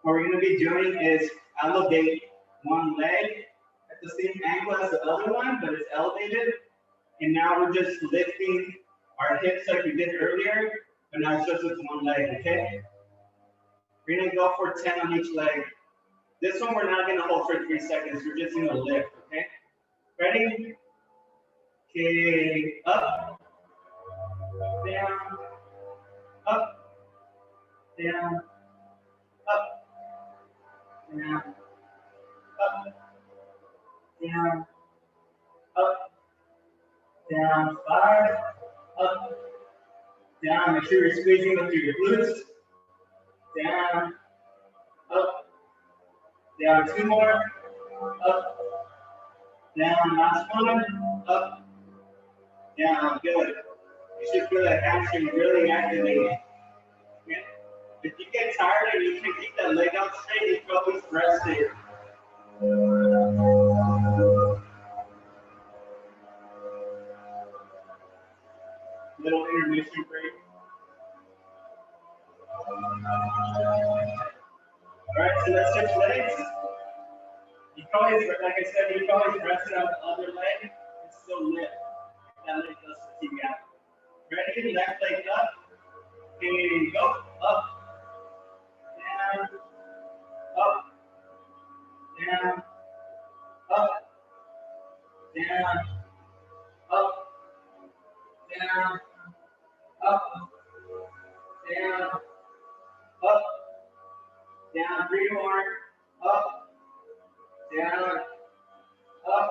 what we're gonna be doing is elevate one leg at the same angle as the other one, but it's elevated. And now we're just lifting our hips like we did earlier, but now it's just with one leg, okay? We're gonna go for 10 on each leg. This one we're not gonna hold for 3 seconds, we're just gonna lift, okay? Ready? Okay, up, down, up, down, up, down, up, down, up, down, 5, up, down, make sure you're squeezing with your glutes, down, up, down, 2 more, up, down, last one, up, down, good. You should feel that hamstring really activated. Okay? If you get tired and you can keep that leg out straight, you can always rest it. Little intermission break. All right, so let's switch legs. You can always, like I said, you can always rest it on the other leg and still lift. That leg does fatigue out. Ready? Left leg up. And go. Up. Down. Up. Down. Up. Down. Up. Down. Up. Down. Up. Down. 3 more. Up. Down. Up.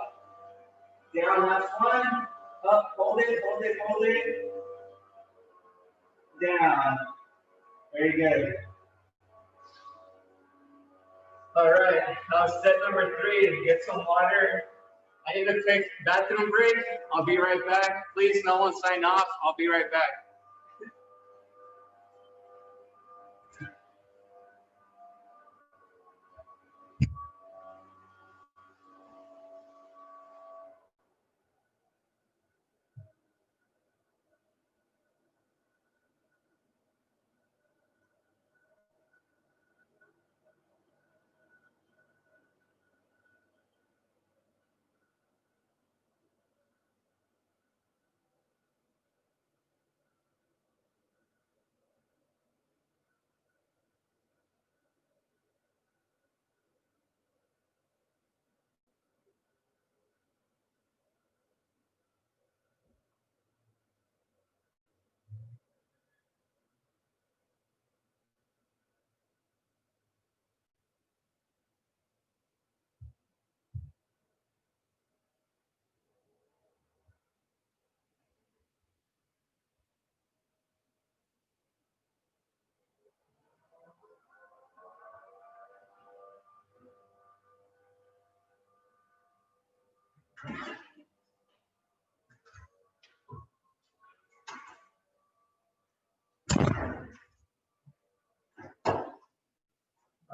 Down. Last one. Up. Hold it. Hold it. Hold it. Down. Very good. All right. Now step number 3. Get some water. I need a quick bathroom break. I'll be right back. Please, no one sign off. I'll be right back.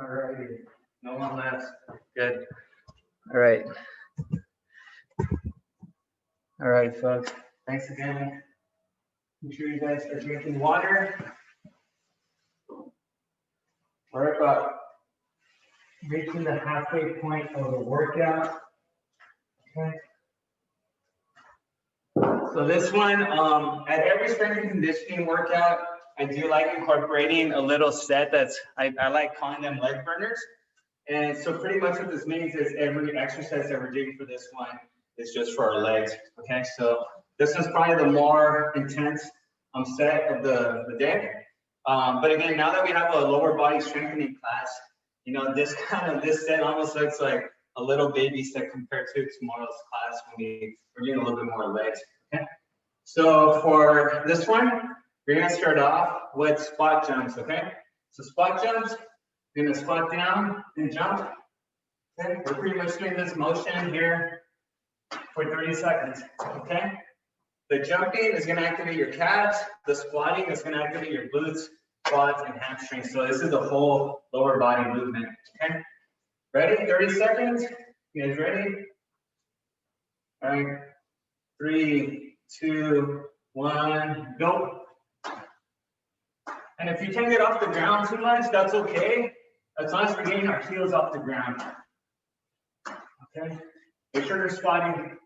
All righty. No one left. Good. All right. All right, folks. Thanks again. Make sure you guys are drinking water. We're about reaching the halfway point of the workout. Okay. So this one, at every strength and conditioning workout, I do like incorporating a little set that's, I like calling them leg burners. And so pretty much what this means is every exercise that we're doing for this one is just for our legs. Okay, so this is probably the more intense set of the day. But again, now that we have a lower body strengthening class, you know, this set almost looks like a little baby set compared to tomorrow's class when we're doing a little bit more legs. Okay. So for this one, we're gonna start off with squat jumps. Okay. So squat jumps, you're gonna squat down and jump. Okay. We're pretty much doing this motion here for 30 seconds. Okay. The jumping is gonna activate your calves. The squatting is gonna activate your glutes, quads, and hamstrings. So this is a whole lower body movement. Okay. Ready? 30 seconds. You guys ready? All right. 3, 2, 1, go. And if you can't get off the ground too much, that's okay. As long as we're getting our heels off the ground. Okay. Make sure you're squatting.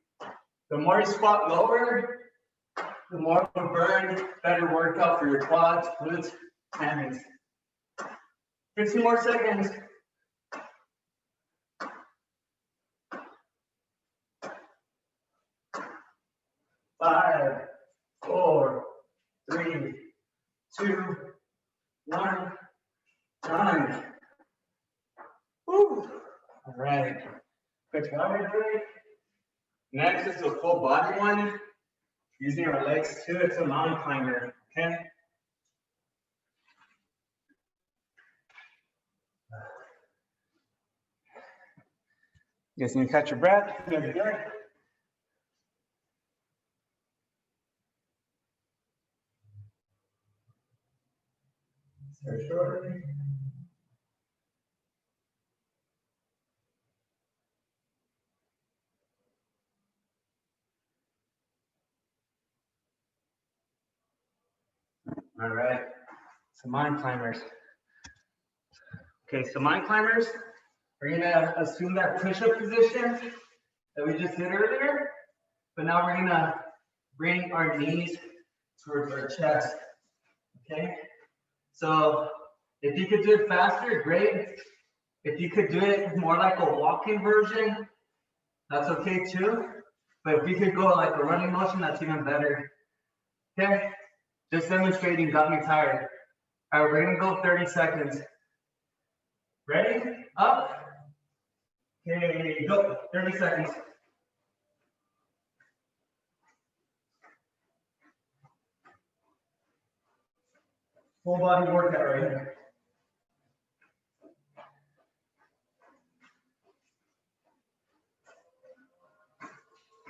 The more you squat lower, the more you burn, better workout for your quads, glutes, hamstrings. 15 more seconds. 5, 4, 3, 2, 1, done. Woo. All right. Quick water break. Next is a full body one. Using our legs too. It's a mountain climber. Okay. You guys need to catch your breath. Good. Start shortly. All right. So mountain climbers. Okay, so mountain climbers, we're gonna assume that push-up position that we just did earlier, but now we're gonna bring our knees towards our chest. Okay. So if you could do it faster, great. If you could do it more like a walking version, that's okay too. But if you could go like a running motion, that's even better. Okay, just demonstrating got me tired. All right, we're gonna go 30 seconds. Ready? Up. Okay, go. 30 seconds. Full body workout right here.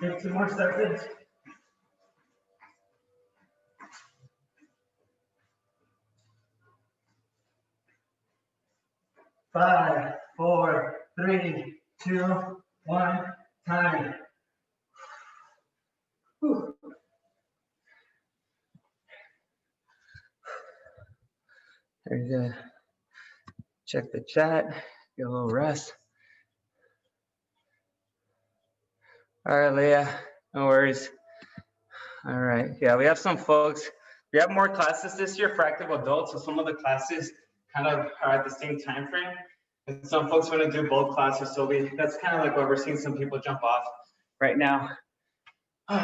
15 more seconds. 5, 4, 3, 2, 1, time. Whew. There's a check the chat, get a little rest. All right, Leah, no worries. All right, yeah, we have some folks. We have more classes this year for active adults, so some of the classes kind of are at the same time frame. And some folks want to do both classes, so that's kind of like why we're seeing some people jump off right now. All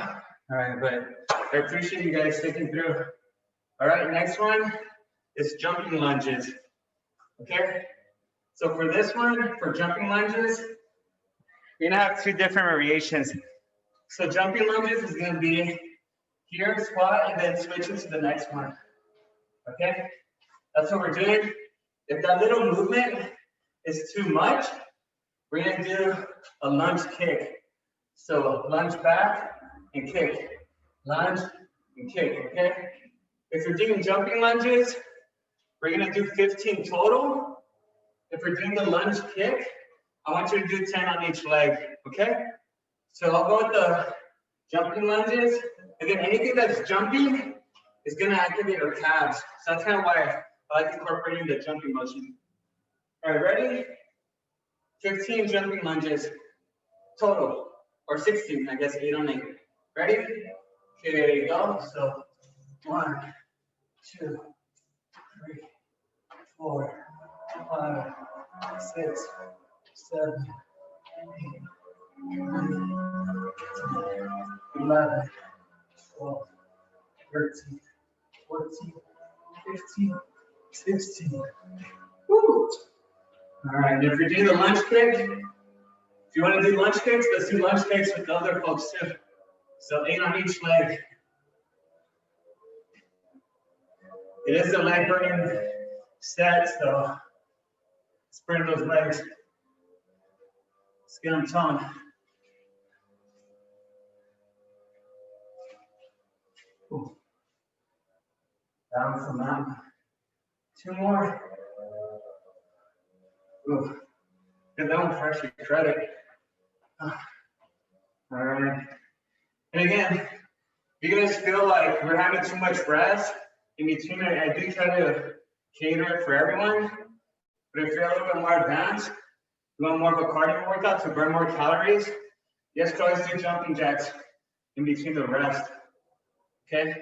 right, but I appreciate you guys sticking through. All right, next one is jumping lunges. Okay, so for this one, for jumping lunges, you're gonna have two different variations. So jumping lunges is gonna be here, squat, and then switching to the next one. Okay, that's what we're doing. If that little movement is too much, we're gonna do a lunge kick. So lunge back and kick, lunge and kick, okay? If you're doing jumping lunges, we're gonna do 15 total. If we're doing the lunge kick, I want you to do 10 on each leg, okay? So I'll go with the jumping lunges. Again, anything that's jumping is gonna activate our calves. So that's kind of why I like incorporating the jumping motion. All right, ready? 15 jumping lunges total, or 16, I guess, 8 on 8. Ready? Okay, there you go. So 1, 2, 3, 4, 5, 6, 7, 8, 9, 10, 11, 12, 13, 14, 15, 16. Woo! All right, if you're doing the lunge kick, if you want to do lunge kicks, let's do lunge kicks with the other folks too. So 8 on each leg. It is a leg burning set, so let's burn those legs. Let's get them toned. Ooh. Down from that. 2 more. Ooh. Get that one for extra credit. All right. And again, if you guys feel like we're having too much rest in between, I do try to cater it for everyone. But if you're a little bit more advanced, you want more of a cardio workout to burn more calories, you guys can always do jumping jacks in between the rest. Okay?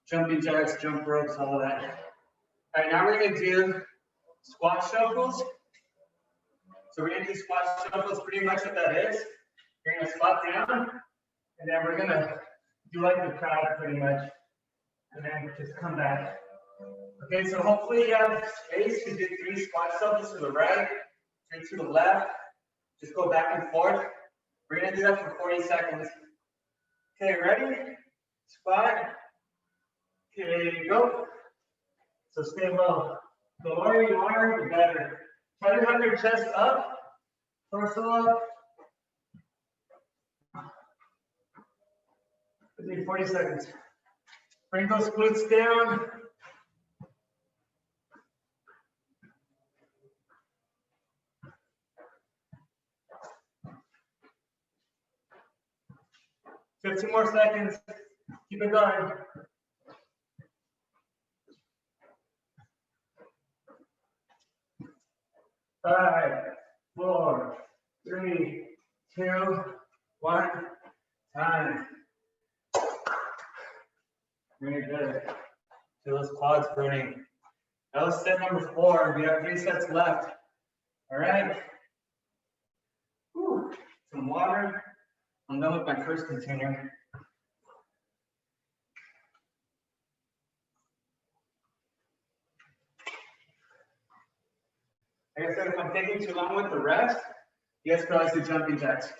Jumping jacks, jump ropes, all of that. All right, now we're gonna do squat shuffles. So we're gonna do squat shuffles, pretty much what that is. You're gonna squat down, and then we're gonna do like the crowd pretty much. And then just come back. Okay, so hopefully you have space to do 3 squat shuffles to the right, 3 to the left. Just go back and forth. We're gonna do that for 40 seconds. Okay, ready? Squat. Okay, there you go. So stay low. The lower you are, the better. Try to have your chest up, torso up. 40 seconds. Bring those glutes down. Fifteen more seconds. Keep it going. Five, 4, 3, 2, 1. Time. Very good. Feel those quads burning. That was set number 4. We have 3 sets left. All right. Whew. Some water. I'm done with my first container. Like I said, if I'm taking too long with the rest, you guys can always do jumping jacks.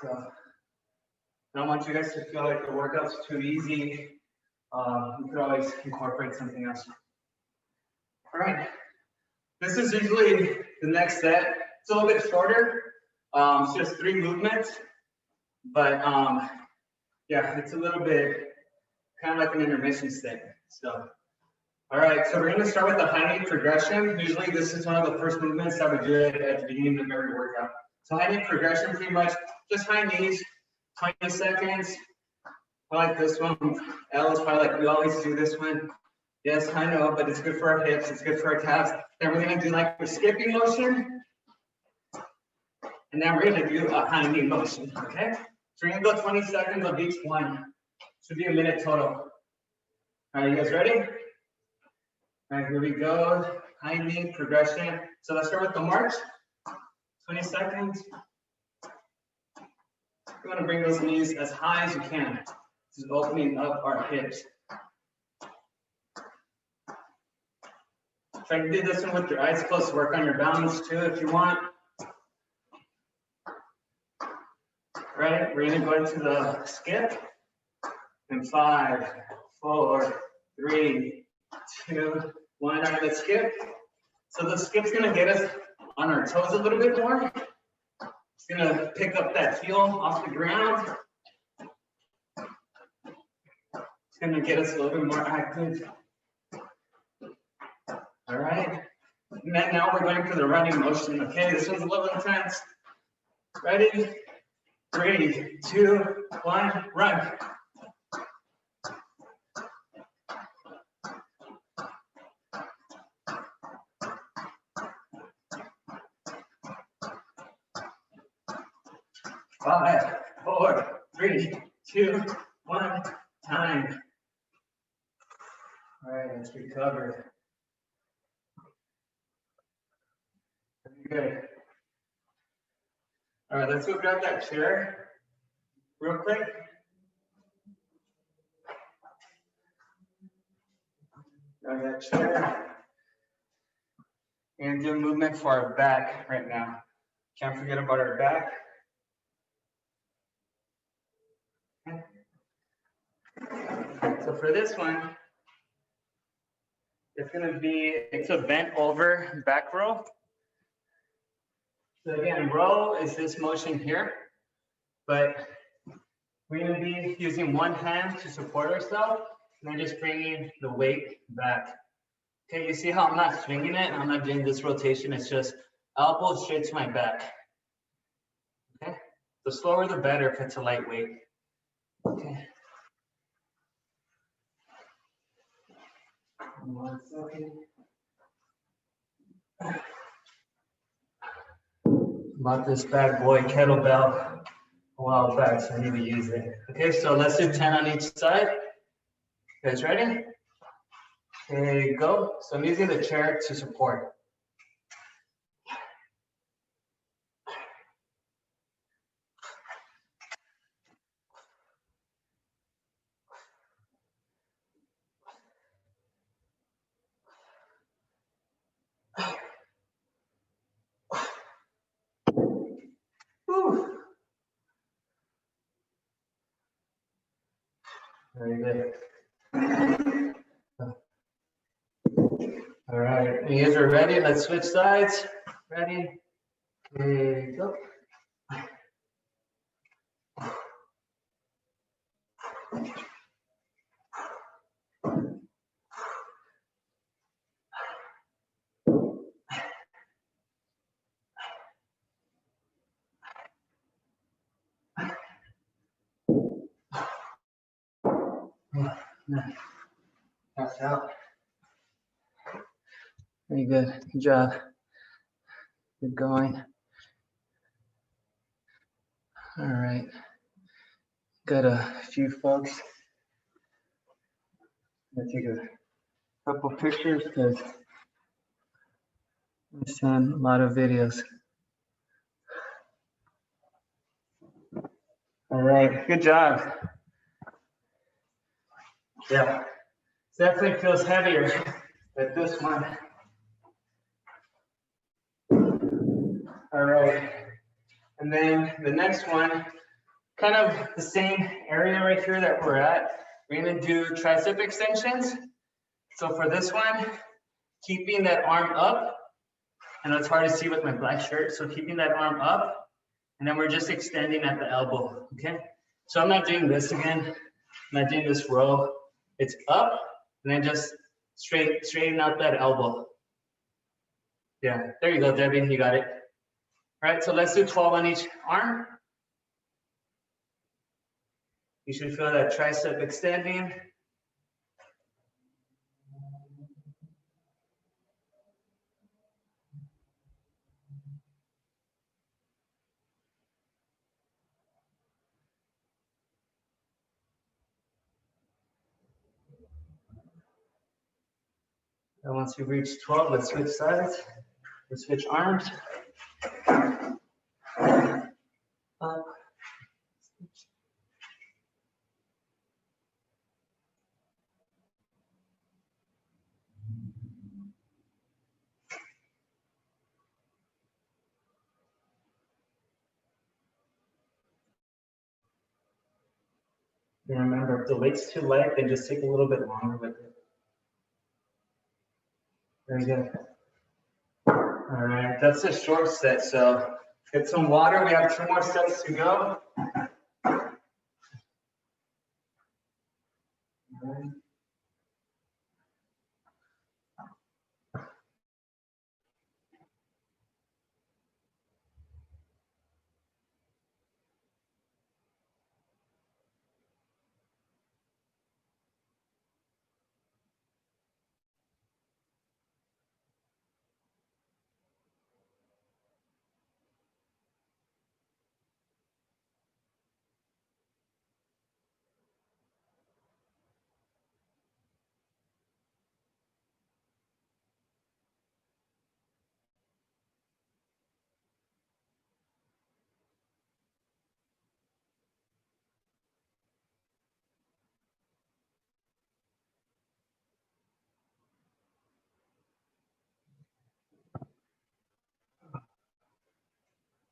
So I don't want you guys to feel like the workout's too easy. You could always incorporate something else. All right. This is usually the next set. It's a little bit shorter. It's just 3 movements. But yeah, it's a little bit kind of like an intermission stick. So, all right, so we're gonna start with the high knee progression. Usually this is one of the first movements that we do at the beginning of every workout. So high knee progression, pretty much just high knees, 20 seconds. I like this one. L is probably like, we always do this one. Yes, I know, but it's good for our hips, it's good for our calves. Then we're gonna do like a skipping motion. And then we're gonna do a high knee motion, okay? So we're gonna go 20 seconds of each one. Should be a minute total. All right, you guys ready? All right, here we go. High knee progression. So let's start with the march. 20 seconds. You wanna bring those knees as high as you can. This is opening up our hips. Try to do this one with your eyes closed. Work on your balance too if you want. Right, we're gonna go into the skip. In 5, 4, 3, 2, 1. All right, let's skip. So the skip's gonna get us on our toes a little bit more. It's gonna pick up that heel off the ground. It's gonna get us a little bit more active. All right. And then now we're going for the running motion. Okay, this one's a little intense. Ready? 3, 2, 1, run. Five, 4, 3, 2, 1, time. All right, let's recover. Good. All right, let's go grab that chair real quick. Grab that chair. And do a movement for our back right now. Can't forget about our back. Okay. So for this one, it's a bent over back row. So again, row is this motion here, but we're gonna be using one hand to support ourselves and then just bringing the weight back. Okay, you see how I'm not swinging it? I'm not doing this rotation. It's just elbow straight to my back. Okay, the slower the better if it's a lightweight. Okay. 1 second. Bought this bad boy kettlebell a while back, so I need to use it. Okay, so let's do 10 on each side. You guys ready? Okay, go. So I'm using the chair to support. Whew. Very good. All right, you guys are ready? Let's switch sides. Ready? Okay, go. Pass out. Very good. Good job. Good going. All right. Got a few folks. I'm gonna take a couple pictures because I send a lot of videos. All right. Good job. Yeah. Definitely feels heavier than this one. All right. And then the next one, kind of the same area right here that we're at. We're gonna do tricep extensions. So for this one, keeping that arm up, and it's hard to see with my black shirt, so keeping that arm up And then we're just extending at the elbow, okay? So I'm not doing this again. I'm not doing this row. It's up and then just straighten out that elbow. Yeah, there you go, Debbie, you got it. All right, so let's do 12 on each arm. You should feel that tricep extending. And once you reach 12, let's switch sides. Let's switch arms. Up. And remember, if the weight's too light, then just take a little bit longer with it. Very good. All right, that's a short set. So get some water. We have 2 more sets to go.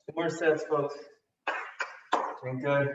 Two more sets, folks. Doing good.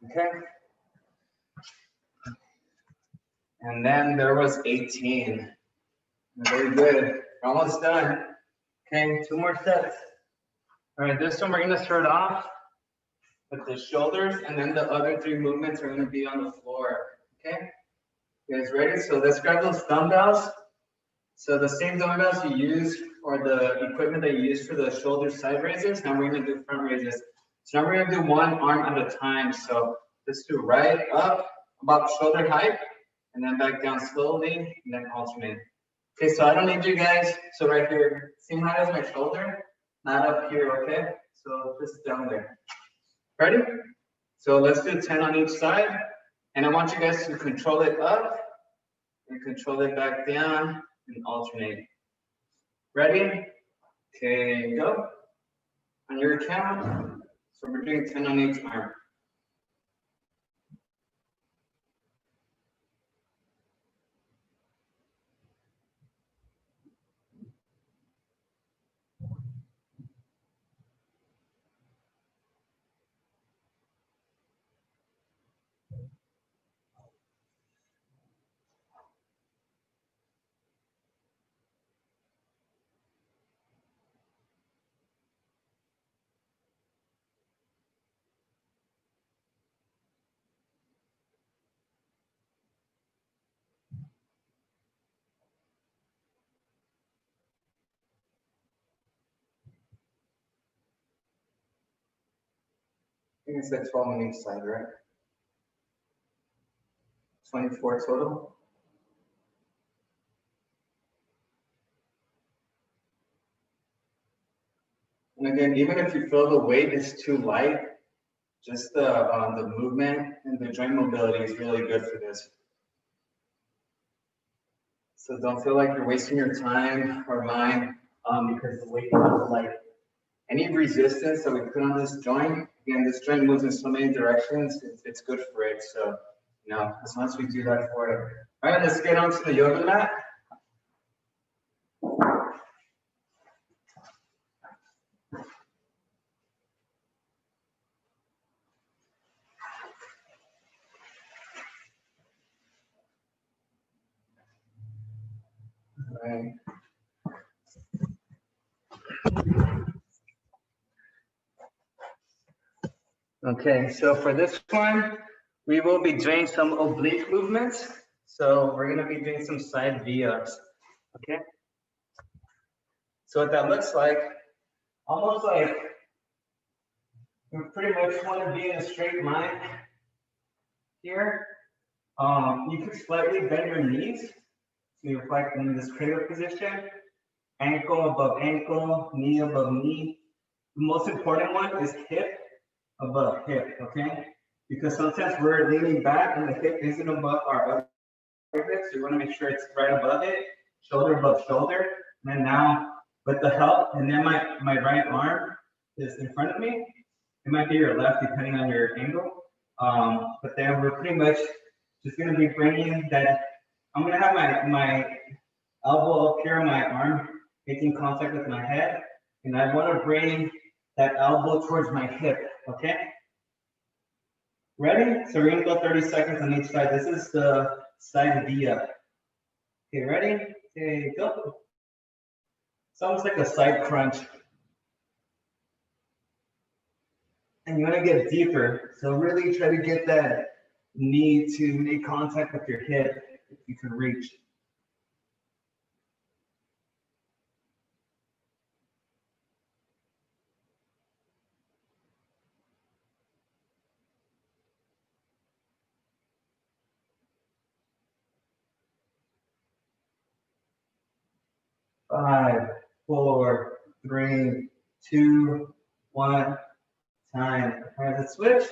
Okay. And then there was 18. Very good. We're almost done. Okay, 2 more sets. All right, this one we're gonna start off with the shoulders, and then the other 3 movements are gonna be on the floor. Okay, you guys ready? So let's grab those dumbbells. So the same dumbbells you use or the equipment that you use for the shoulder side raises, now we're gonna do front raises. So now we're gonna do 1 arm at a time. So let's do right up about shoulder height, and then back down slowly, and then alternate. Okay, so I don't need you guys. So right here, same height as my shoulder, not up here, okay? So just down there. Ready? So let's do 10 on each side. And I want you guys to control it up and control it back down and alternate. Ready? Okay, go. On your count. So we're doing 10 on each arm. think it's like 12 on each side, right? 24 total. And again, even if you feel the weight is too light, just the movement and the joint mobility is really good for this. So don't feel like you're wasting your time or mine because the weight is light. Any resistance that we put on this joint, again, this joint moves in so many directions, it's good for it. So, you know, as long as we do that for it. All right, let's get onto the yoga mat. All right. Okay, so for this one, we will be doing some oblique movements. So we're gonna be doing some side V-ups, okay? So what that looks like, almost like we pretty much wanna be in a straight line here. You could slightly bend your knees. So you're like in this cradle position, ankle above ankle, knee above knee. The most important one is hip above hip, okay? Because sometimes we're leaning back and the hip isn't above our other hip, so you want to make sure it's right above it, shoulder above shoulder. And then now, with the help, and then my right arm is in front of me. It might be your left, depending on your angle. But then we're pretty much just going to be bringing that. I'm going to have my elbow up here on my arm, making contact with my head. And I want to bring that elbow towards my hip, okay? Ready? So we're gonna go 30 seconds on each side. This is the side V-up. Okay, ready? Okay, go. Sounds like a side crunch. And you wanna get deeper. So really try to get that knee to make contact with your hip if you can reach. Five, four, three, two, one, time. All right, let's switch.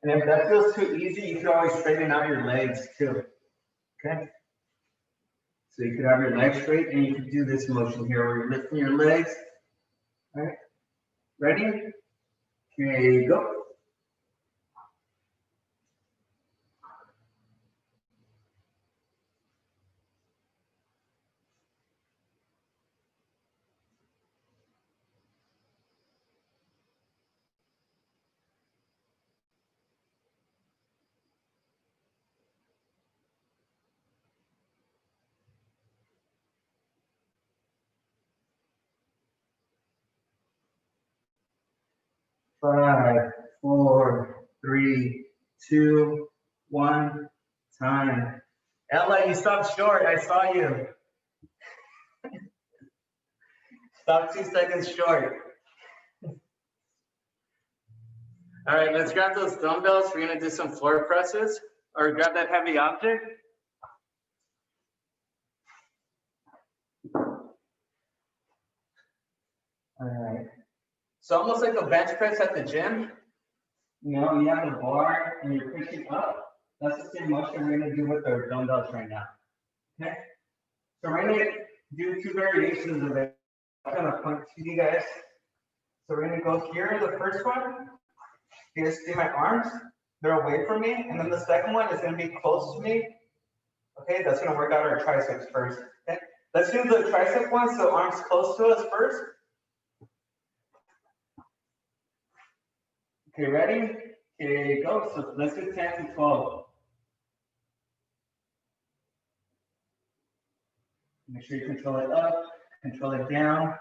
And if that feels too easy, you can always straighten out your legs too, okay? So you could have your legs straight and you could do this motion here where you're lifting your legs. All right, ready? Okay, go. 5, 4, 3, 2, 1, time. Ella, you stopped short. I saw you. Stop 2 seconds short. All right, let's grab those dumbbells. We're gonna do some floor presses, or grab that heavy object. All right. So almost like a bench press at the gym. You know, you have the bar and you're pushing up. That's the same motion we're gonna do with our dumbbells right now. Okay. So we're gonna do 2 variations of it. I'm gonna point to you guys. So we're gonna go here. The first one is see my arms. They're away from me, and then the second one is gonna be close to me. Okay, that's gonna work out our triceps first. Okay, let's do the tricep one. So arms close to us first. Okay, ready? Okay, go. So let's do 10 to 12. Make sure you control it up, control it down.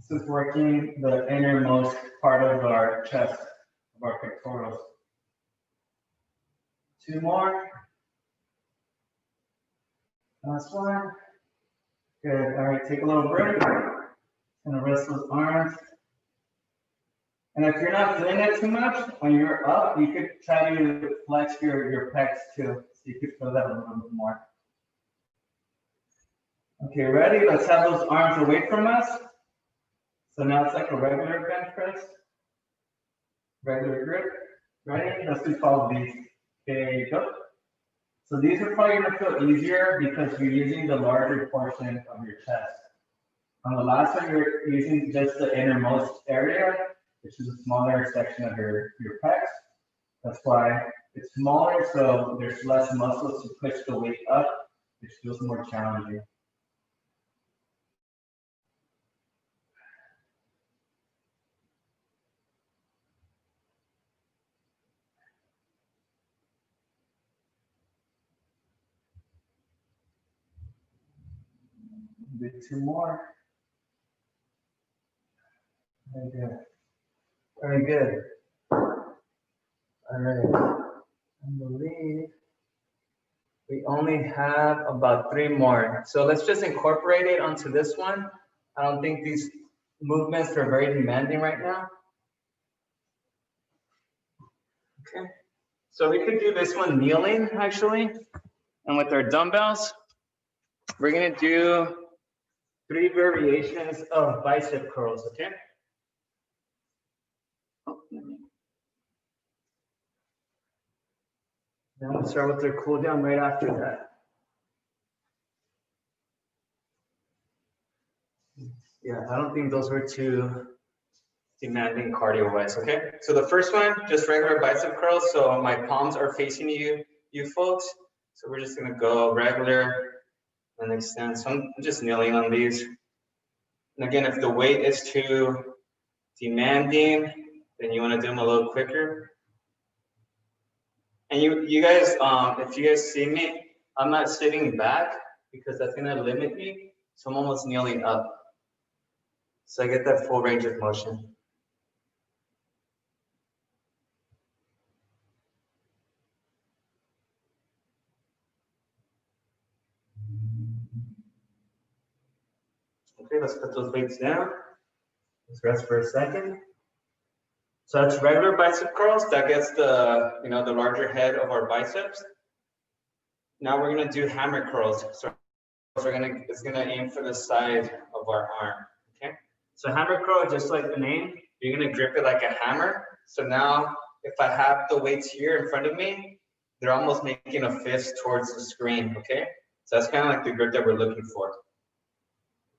This is working the innermost part of our chest, of our pectorals. 2 more. Last one. Good. All right, take a little break. Gonna rest those arms. And if you're not doing it too much, when you're up, you could try to flex your pecs too. So you could feel that a little bit more. Okay, ready? Let's have those arms away from us. So now it's like a regular bench press. Regular grip. Ready? Let's do 5 of these. Okay, go. So these are probably gonna feel easier because you're using the larger portion of your chest. On the last one, you're using just the innermost area, which is a smaller section of your pecs. That's why it's smaller, so there's less muscles to push the weight up, which feels more challenging. Do 2 more. Very good. Very good. All right. I believe we only have about 3 more. So let's just incorporate it onto this one. I don't think these movements are very demanding right now. Okay. So we could do this one kneeling actually. And with our dumbbells, we're gonna do 3 variations of bicep curls, okay? Then we'll start with their cool down right after that. Yeah, I don't think those were too demanding cardio wise, okay? So the first one, just regular bicep curls. So my palms are facing you folks. So we're just gonna go regular and extend. So I'm just kneeling on these. And again, if the weight is too demanding, then you wanna do them a little quicker. And you guys, if you guys see me, I'm not sitting back because that's gonna limit me. So I'm almost kneeling up. So I get that full range of motion. Okay, let's put those weights down. Let's rest for a second. So that's regular bicep curls. That gets the, the larger head of our biceps. Now we're gonna do hammer curls. So it's gonna aim for the side of our arm, okay? So hammer curl, just like the name, you're gonna grip it like a hammer. So now if I have the weights here in front of me, they're almost making a fist towards the screen, okay? So that's kind of like the grip that we're looking for.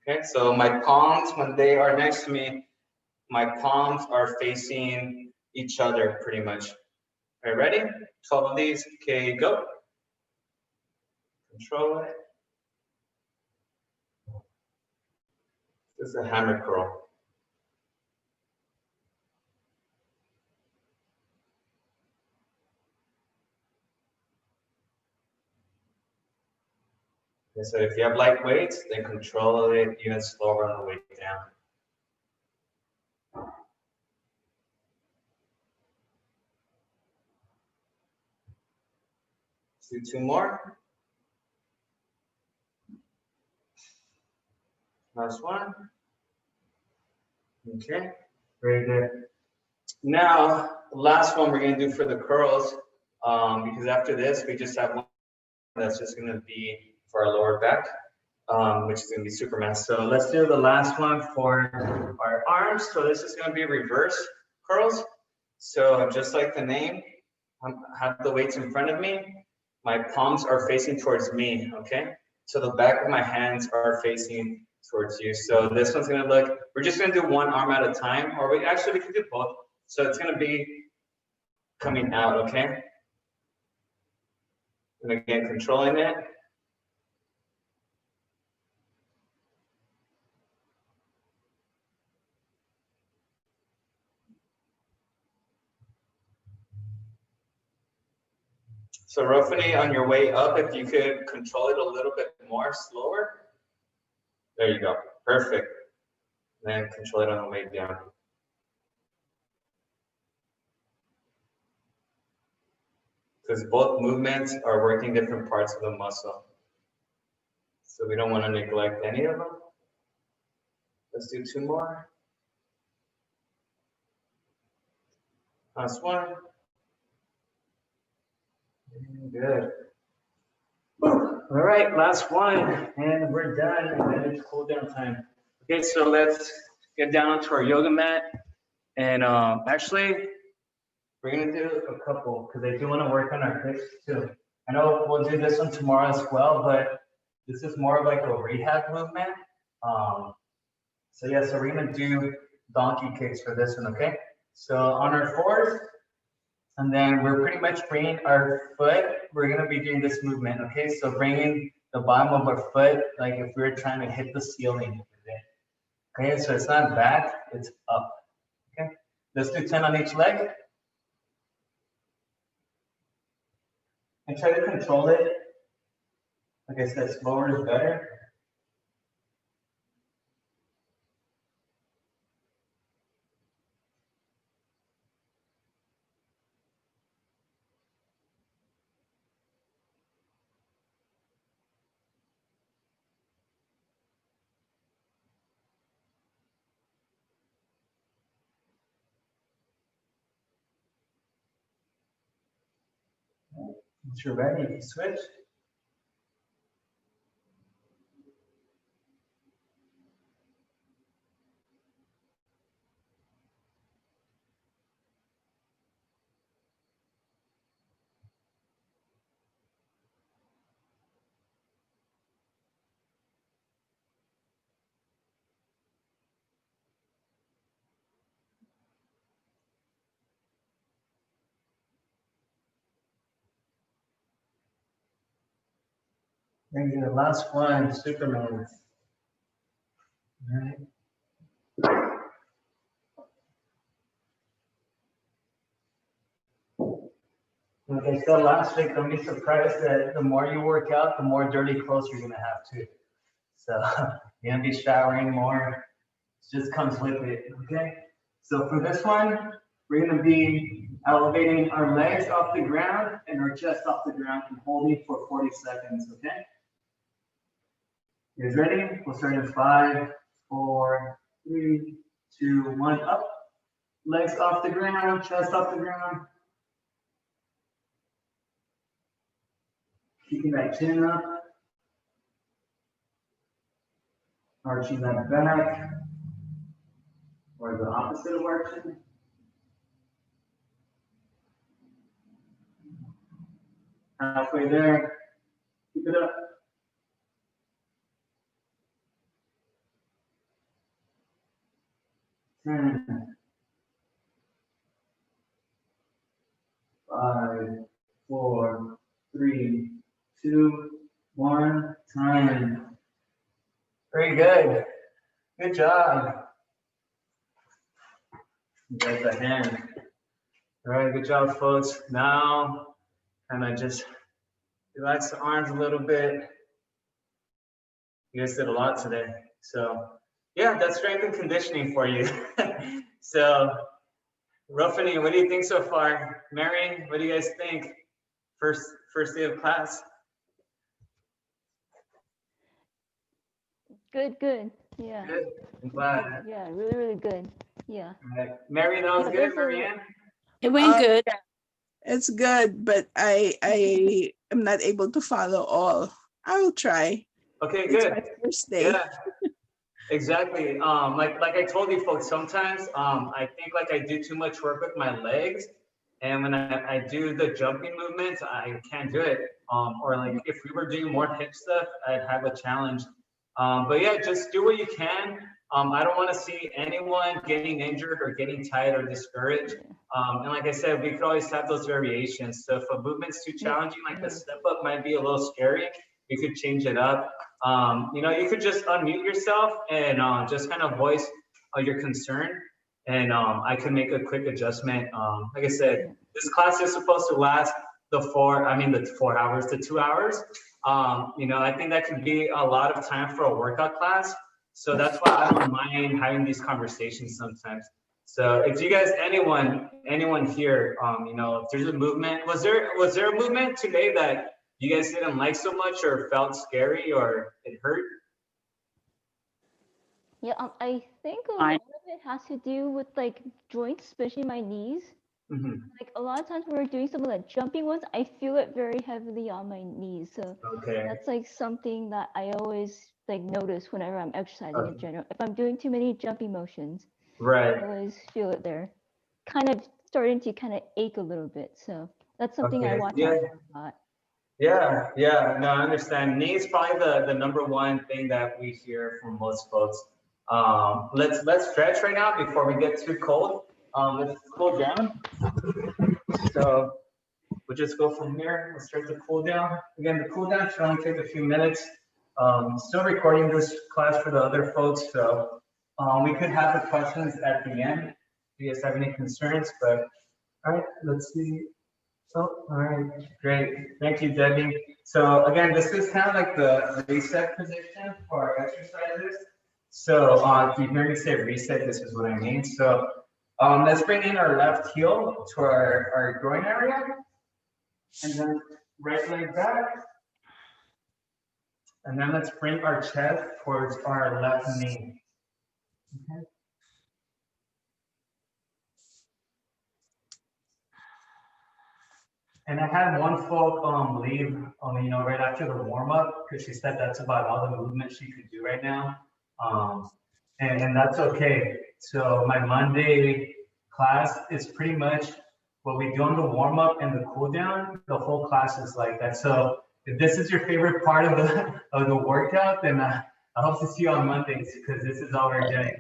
Okay, so my palms, when they are next to me, my palms are facing each other pretty much. All right, ready? 12 of these, okay, go. Control it. This is a hammer curl. Okay, so if you have light weights, then control it even slower on the way down. Let's do 2 more. Last one. Okay, very good. Now, the last one we're gonna do for the curls, because after this, we just have one that's just gonna be for our lower back, which is gonna be Superman. So let's do the last one for our arms. So this is gonna be reverse curls. So just like the name, I have the weights in front of me. My palms are facing towards me, okay? So the back of my hands are facing towards you. So this one's gonna look, we're just gonna do one arm at a time, or we can do both. So it's gonna be coming out, okay? And again, controlling it. So roughly on your way up, if you could control it a little bit more slower. There you go, perfect. then control it on the way down. Because both movements are working different parts of the muscle. So we don't want to neglect any of them. Let's do 2 more. Last one. Good. All right, last one, and we're done, and then it's cool down time. Okay, so let's get down onto our yoga mat, and actually, we're gonna do a couple, because I do want to work on our hips too. I know we'll do this one tomorrow as well, but this is more of like a rehab movement. So yeah, so we're gonna do donkey kicks for this one, okay? So on our fours, and then we're pretty much bringing our foot, we're gonna be doing this movement, okay? So bringing the bottom of our foot, like if we were trying to hit the ceiling, okay? So it's not back, it's up, okay? Let's do 10 on each leg. And try to control it. Like I said, slower is better. Once you're ready, you can switch. Thank you. Last one, Superman. All right. Like I said last week, don't be surprised that the more you work out, the more dirty clothes you're gonna have too. So you're gonna be showering more. It just comes with it, okay? So for this one, we're gonna be elevating our legs off the ground and our chest off the ground and holding for 40 seconds, okay? You guys ready? We'll start in 5, 4, 3, 2, 1, up. Legs off the ground, chest off the ground. Keeping that chin up. Arching that back. Or the opposite of arching. Halfway there. Keep it up. Ten. 5, 4, 3, 2, 1, time. Very good. Good job. You guys a hand. All right, good job, folks. Now, kind of just relax the arms a little bit. You guys did a lot today. So, yeah, that's strength and conditioning for you. So, Ruffini, what do you think so far? Mary, what do you guys think? First day of class? Good. Yeah. Good. I'm glad. Yeah, really good. Yeah. All right. Mary, that was good, Marianne? It went good. It's good, but I am not able to follow all. I will try. Okay, It's good. my first day. Yeah, exactly. Like I told you folks, sometimes I think like I do too much work with my legs, and when I do the jumping movements, I can't do it. Or like if we were doing more hip stuff, I'd have a challenge. But yeah, just do what you can. I don't want to see anyone getting injured or getting tired or discouraged. And like I said, we could always have those variations. So if a movement's too challenging, like the step up might be a little scary, you could change it up. You know, you could just unmute yourself and just kind of voice your concern. And I can make a quick adjustment. Like I said, this class is supposed to last the 4 hours to 2 hours. You know, I think that could be a lot of time for a workout class. So that's why I don't mind having these conversations sometimes. So if you guys, anyone here, you know, if there's a movement, was there a movement today that you guys didn't like so much or felt scary or it hurt? Yeah, I think a lot of it has to do with like joints, especially my knees. Mhm. Like a lot of times when we're doing some of the jumping ones, I feel it very heavily on my knees. So Okay. that's like something that I always like notice whenever I'm exercising in Okay. general. If I'm doing too many jumping motions, I Right. always feel it there. Kind of starting to kind of ache a little bit. So that's something I Okay. watch Yeah. out for a lot. Yeah. No, I understand. Knee is probably the number one thing that we hear from most folks. Let's stretch right now before we get too cold. Let's cool down. So we'll just go from here. We'll start the cool down. Again, the cool down should only take a few minutes. Still recording this class for the other folks, so we could have the questions at the end if you guys have any concerns. But all right, let's see. Oh, all right, great. Thank you, Debbie. So again, this is kind of like the reset position for our exercises. So if you hear me say reset, this is what I mean. So let's bring in our left heel to our groin area. And then right leg back. And then let's bring our chest towards our left knee. Okay. And I had one folk leave, you know, right after the warm up because she said that's about all the movement she could do right now, and that's okay. So my Monday class is pretty much what we do on the warm up and the cool down. The whole class is like that. So if this is your favorite part of the workout, then I hope to see you on Mondays because this is all we're doing.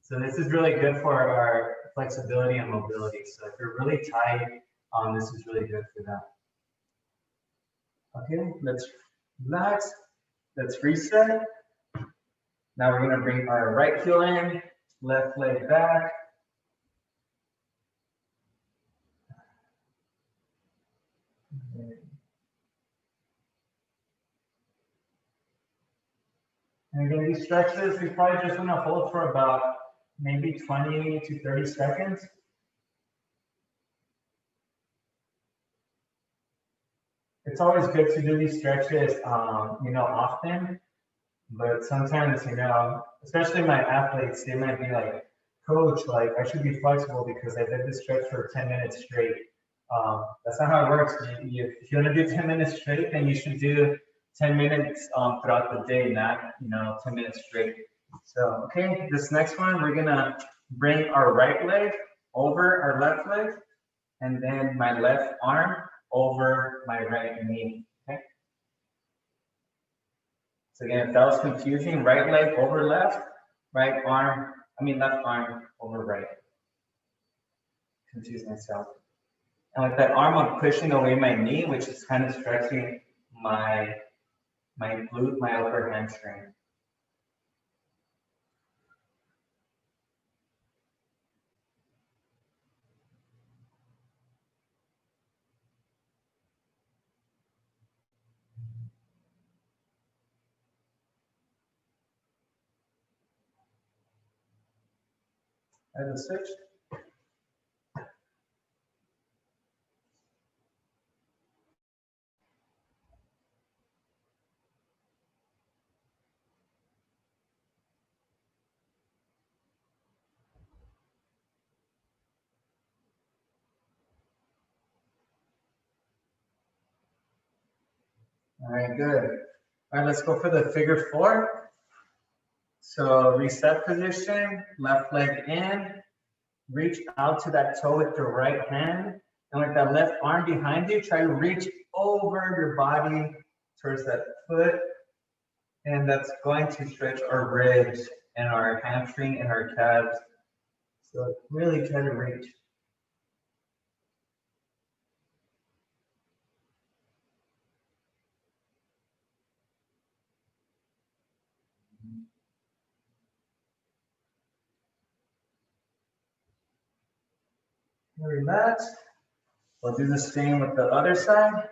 So this is really good for our flexibility and mobility. So if you're really tight, this is really good for that. Okay, let's relax. Let's reset. Now we're gonna bring our right heel in, left leg back. And again, these stretches, we probably just wanna hold for about maybe 20 to 30 seconds. It's always good to do these stretches, you know, often, but sometimes, you know, especially my athletes, they might be like, coach, like I should be flexible because I did this stretch for 10 minutes straight. That's not how it works. If you want to do 10 minutes straight, then you should do 10 minutes throughout the day, not, you know, 10 minutes straight. So, okay, this next one, we're gonna bring our right leg over our left leg, and then my left arm over my right knee, okay? So again, if that was confusing, right leg over left, left arm over right. Confuse myself. And with that arm, I'm pushing away my knee, which is kind of stretching my glute, my upper hamstring. As a switch. All right, good. All right, let's go for the figure four. So reset position, left leg in, reach out to that toe with the right hand. And with that left arm behind you, try to reach over your body towards that foot. And that's going to stretch our ribs and our hamstring and our calves. So really try to reach. Relax. We'll do the same with the other side.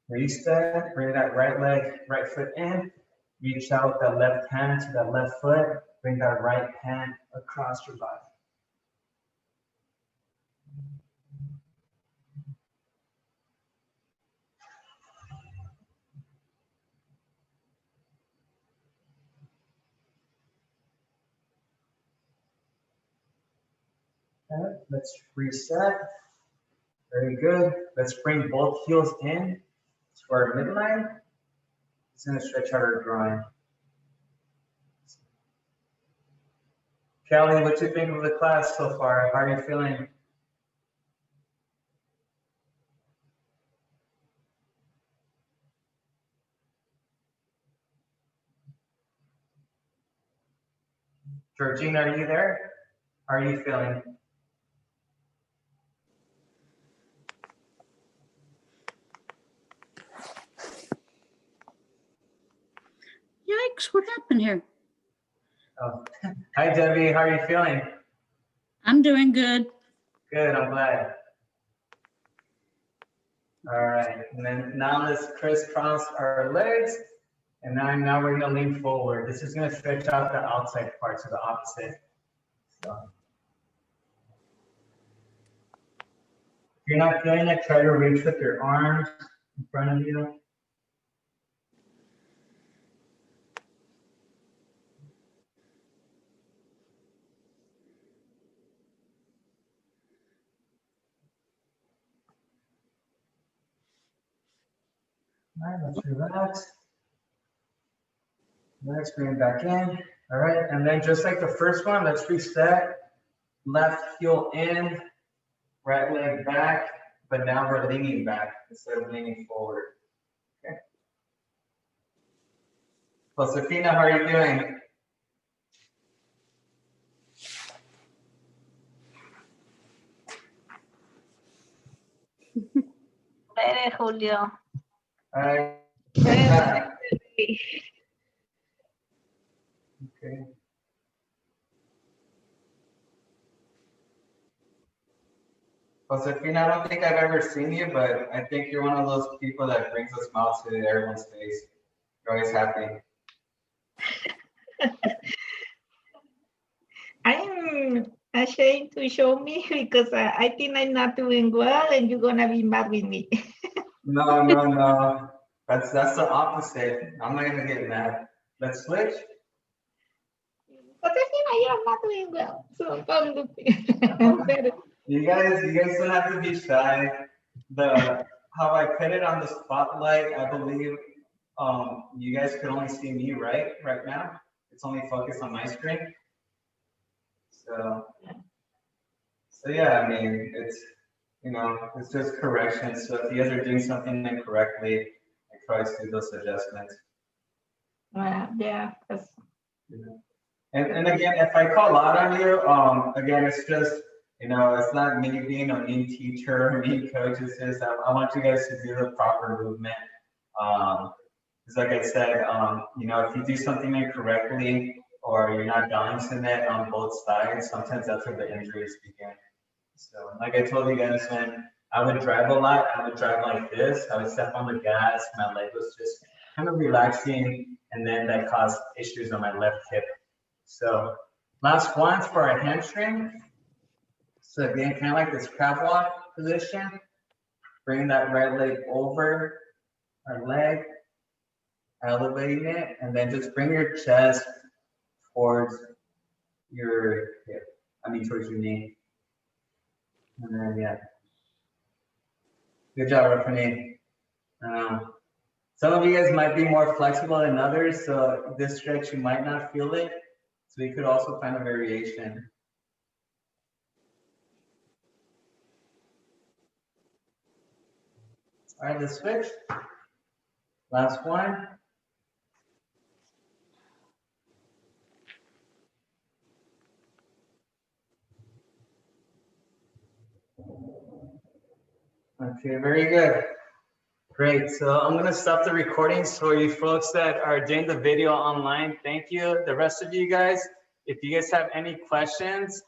Reset, bring that right leg, right foot in, Reach out that left hand to that left foot. Bring that right hand across your body. Okay, let's reset. Very good. Let's bring both heels in to our midline. It's going to stretch out our groin. Kelly, what you think of the class so far? How are you feeling? Georgina, are you there? How are you feeling? Yikes, what happened here? Oh. Hi, Debbie. How are you feeling? I'm doing good. Good, I'm glad. All right, and then now let's crisscross our legs. And now we're gonna lean forward. This is gonna stretch out the outside part to the opposite. So. If you're not feeling it, try to reach with your arms in front of you. All right, let's relax. Let's bring it back in. All right, and then just like the first one, let's reset. Left heel in, right leg back, but now we're leaning back instead of leaning forward. Okay. Josefina, how are you doing? Better, Julio. All right. Better. Okay. Josefina, I don't think I've ever seen you, but I think you're one of those people that brings a smile to everyone's face. You're always happy. I'm ashamed to show me because I think I'm not doing well and you're gonna be mad with me. No, no, no. That's the opposite. I'm not gonna get mad. Let's switch. But I think you're not doing well. So I'm looking better. You guys don't have to be shy. How I put it on the spotlight, I believe you guys could only see me right now. It's only focused on my screen. So yeah, I mean, it's just correction. So if you guys are doing something incorrectly, I try to do those adjustments. Yeah. That's... And again, if I call out on you, again, it's just, it's not me being a mean teacher or mean coach. It's just, I want you guys to do the proper movement. Because like I said, if you do something incorrectly or you're not balancing it on both sides, sometimes that's where the injuries begin. So like I told you guys, when I would drive a lot, I would drive like this. I would step on the gas, my leg was just kind of relaxing, and then that caused issues on my left hip. So last one for our hamstring. So again, kind of like this crab walk position. Bring that right leg over our leg, elevating it, and then just bring your chest towards your hip. Towards your knee. And then, yeah. Good job, Rafani. Some of you guys might be more flexible than others, so this stretch you might not feel it. So you could also find a variation. All right, let's switch. Last one. Okay, very good. Great, so I'm gonna stop the recording. So you folks that are doing the video online, thank you. The rest of you guys, if you guys have any questions,